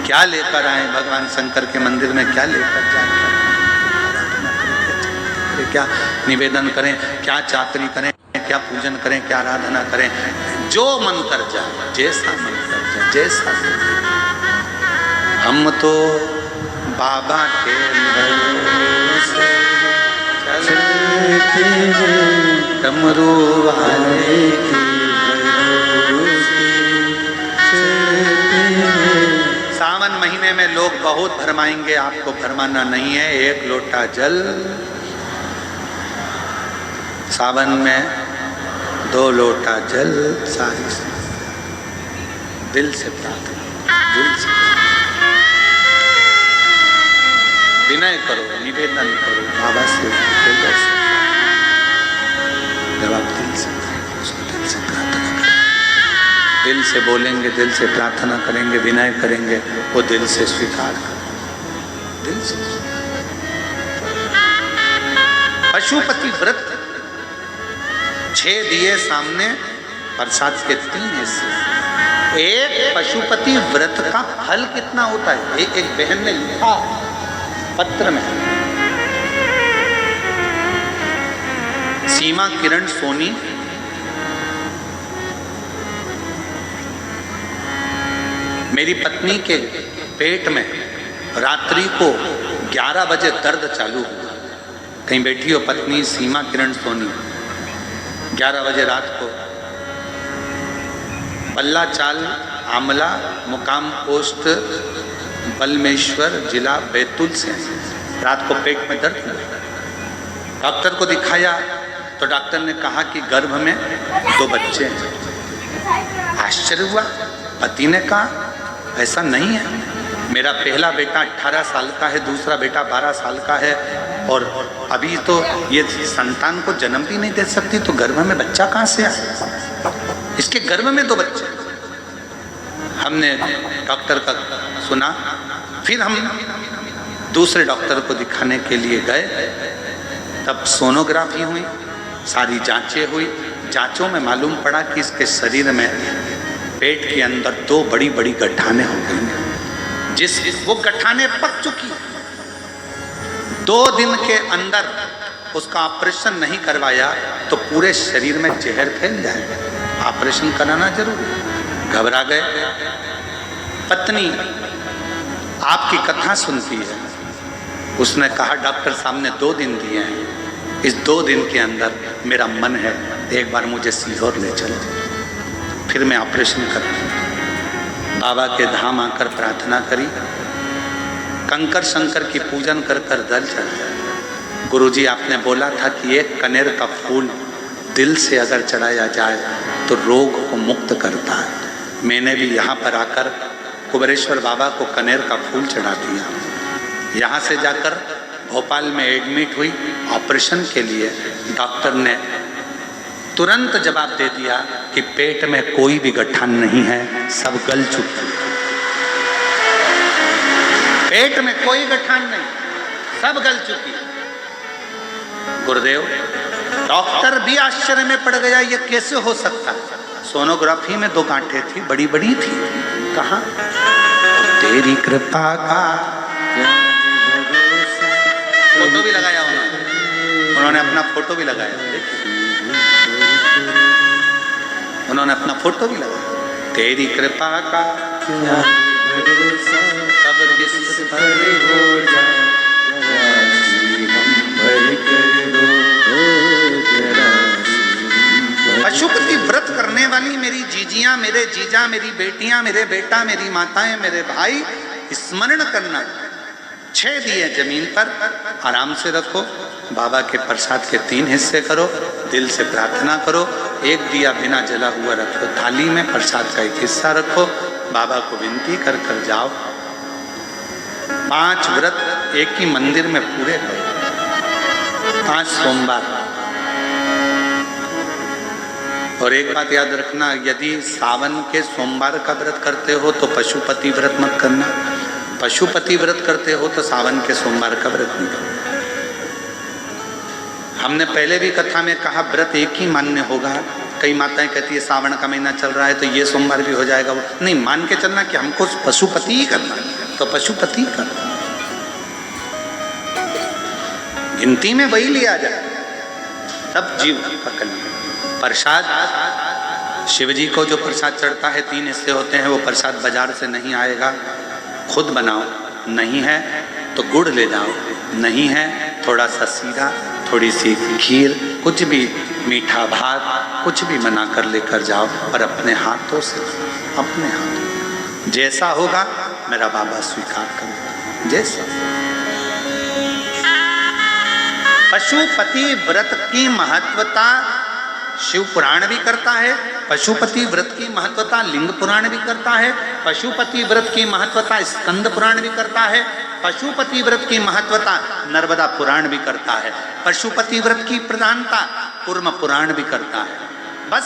क्या लेकर आए भगवान शंकर के मंदिर में, क्या लेकर जाए, क्या निवेदन करें, क्या चाकरी करें, क्या पूजन करें, क्या आराधना करें, जो मन कर जाए, जैसा मन कर जाए, जैसा। हम तो बाबा के भरोसे चलते हैं, डमरू वाले की भरोसे चलते हैं। सावन महीने में लोग बहुत भरमाएंगे, आपको भरमाना नहीं है। एक लोटा जल सावन में, 2 लोटा जल, सारी दिल से प्रार्थना, दिल से विनय करो, निवेदन करो बाबा से, जब आप दिल से प्रार्थना करेंगे, दिल से बोलेंगे, दिल से प्रार्थना करेंगे, विनय करेंगे, वो दिल से स्वीकार करेंगे, दिल से। पशुपति व्रत 6 दिए सामने, प्रसाद के 3 हिस्से। एक पशुपति व्रत का फल कितना होता है, एक बहन ने लिखा पत्र में, सीमा किरण सोनी, मेरी पत्नी के पेट में रात्रि को 11 बजे दर्द चालू हुआ। कहीं बैठी हो पत्नी सीमा किरण सोनी, 11 बजे रात को, पल्ला चाल आमला, मुकाम पोस्ट बलमेश्वर, जिला बैतूल से रात को पेट में दर्द हुआ। डॉक्टर को दिखाया तो डॉक्टर ने कहा कि गर्भ में 2 बच्चे हैं। आश्चर्य हुआ, पति ने कहा ऐसा नहीं है, मेरा पहला बेटा 18 साल का है, दूसरा बेटा 12 साल का है, और अभी तो ये संतान को जन्म भी नहीं दे सकती, तो गर्भ में बच्चा कहाँ से आया? इसके गर्भ में 2 बच्चे। हमने डॉक्टर का सुना, फिर हम दूसरे डॉक्टर को दिखाने के लिए गए, तब सोनोग्राफी हुई, सारी जांचें हुई। जांचों में मालूम पड़ा कि इसके शरीर में पेट के अंदर 2 बड़ी बड़ी गठाने हो गई, जिस वो गठाने पक चुकी। 2 दिन के अंदर उसका ऑपरेशन नहीं करवाया तो पूरे शरीर में जहर फैल जाएगा, ऑपरेशन कराना जरूरी। घबरा गए। पत्नी आपकी कथा सुनती है, उसने कहा डॉक्टर साहब ने 2 दिन दिए हैं, इस 2 दिन के अंदर मेरा मन है एक बार मुझे सीहोर ले चलो, फिर मैं ऑपरेशन करूँ। बाबा के धाम आकर प्रार्थना करी, कंकर शंकर की पूजन कर कर दल चढ़ाया। गुरुजी आपने बोला था कि एक कनेर का फूल दिल से अगर चढ़ाया जाए तो रोग को मुक्त करता है। मैंने भी यहाँ पर आकर कुबेरेश्वर बाबा को कनेर का फूल चढ़ा दिया। यहाँ से जाकर भोपाल में एडमिट हुई ऑपरेशन के लिए। डॉक्टर ने तुरंत जवाब दे दिया कि पेट में कोई भी गठान नहीं है, सब गल चुकी। पेट में कोई गठान नहीं, सब गल चुकी। गुरुदेव, डॉक्टर भी आश्चर्य में पड़ गया, ये कैसे हो सकता? सोनोग्राफी में 2 गांठें थी, बड़ी बड़ी थी। कहाँ? तेरी कृपा का फोटो भी लगाया उन्होंने, उन्होंने अपना फोटो भी लगाया, देखिए उन्होंने अपना फोटो भी लगाया। तेरी कृपा का कब किस पर हो जाए, राशि हम भर कर दो, जरा पशुपति व्रत करने वाली मेरी जीजियां, मेरे जीजा, मेरी बेटियां, मेरे बेटा, मेरी माताएं, मेरे भाई, स्मरण करना। 6 दिए जमीन पर आराम से रखो, बाबा के प्रसाद के 3 हिस्से करो, दिल से प्रार्थना करो। 1 दिया बिना जला हुआ रखो थाली में, प्रसाद का 1 हिस्सा रखो, बाबा को विनती कर कर जाओ। 5 व्रत एक ही मंदिर में पूरे करो, 5 सोमवार। और एक बात याद रखना, यदि सावन के सोमवार का व्रत करते हो तो पशुपति व्रत मत करना, पशुपति व्रत करते हो तो सावन के सोमवार का व्रत नहीं करना। हमने पहले भी कथा में कहा व्रत एक ही मान्य होगा। कई माताएं कहती है सावन का महीना चल रहा है तो ये सोमवार भी हो जाएगा, वो नहीं, मान के चलना कि हमको पशुपति ही करना, तो पशुपति करना, गिनती में वही लिया जाए, तब जीव का कल्याण। प्रसाद, शिव जी को जो प्रसाद चढ़ता है 3 हिस्से होते हैं, वो प्रसाद बाजार से नहीं आएगा, खुद बनाओ। नहीं है तो गुड़ ले जाओ, नहीं है थोड़ा सा सीरा, थोड़ी सी खीर, कुछ भी मीठा भात, कुछ भी बना कर लेकर जाओ, और अपने हाथों से, अपने हाथों जैसा होगा मेरा बाबा स्वीकार करेगा, जैसा। पशुपति व्रत की महत्वता शिव पुराण भी करता है, पशुपति व्रत की महत्वता लिंग पुराण भी करता है, पशुपति व्रत की महत्वता स्कंद पुराण भी करता है, पशुपति व्रत की महत्वता नर्मदा पुराण भी करता है, पशुपति व्रत की प्रधानता कूर्म पुराण भी करता है। बस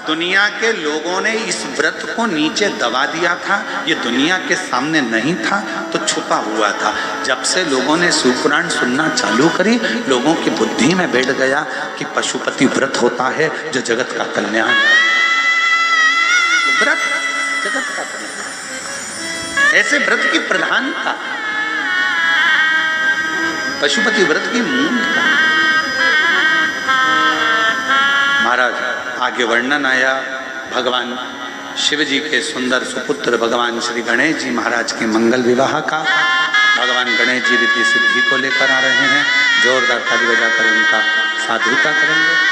दुनिया के लोगों ने इस व्रत को नीचे दबा दिया था, ये दुनिया के सामने नहीं था तो छुपा हुआ था। जब से लोगों ने शिव पुराण सुनना चालू करी, लोगों की बुद्धि में बैठ गया कि पशुपति व्रत होता है जो जगत का कल्याण, व्रत जगत का कल्याण, ऐसे व्रत की प्रधानता पशुपति व्रत की मूलता। महाराज आगे वर्णन आया भगवान शिव जी के सुंदर सुपुत्र भगवान श्री गणेश जी महाराज के मंगल विवाह का। भगवान गणेश जी रिद्धि सिद्धि को लेकर आ रहे हैं, जोरदार ताली बजाकर उनका साधुता करेंगे।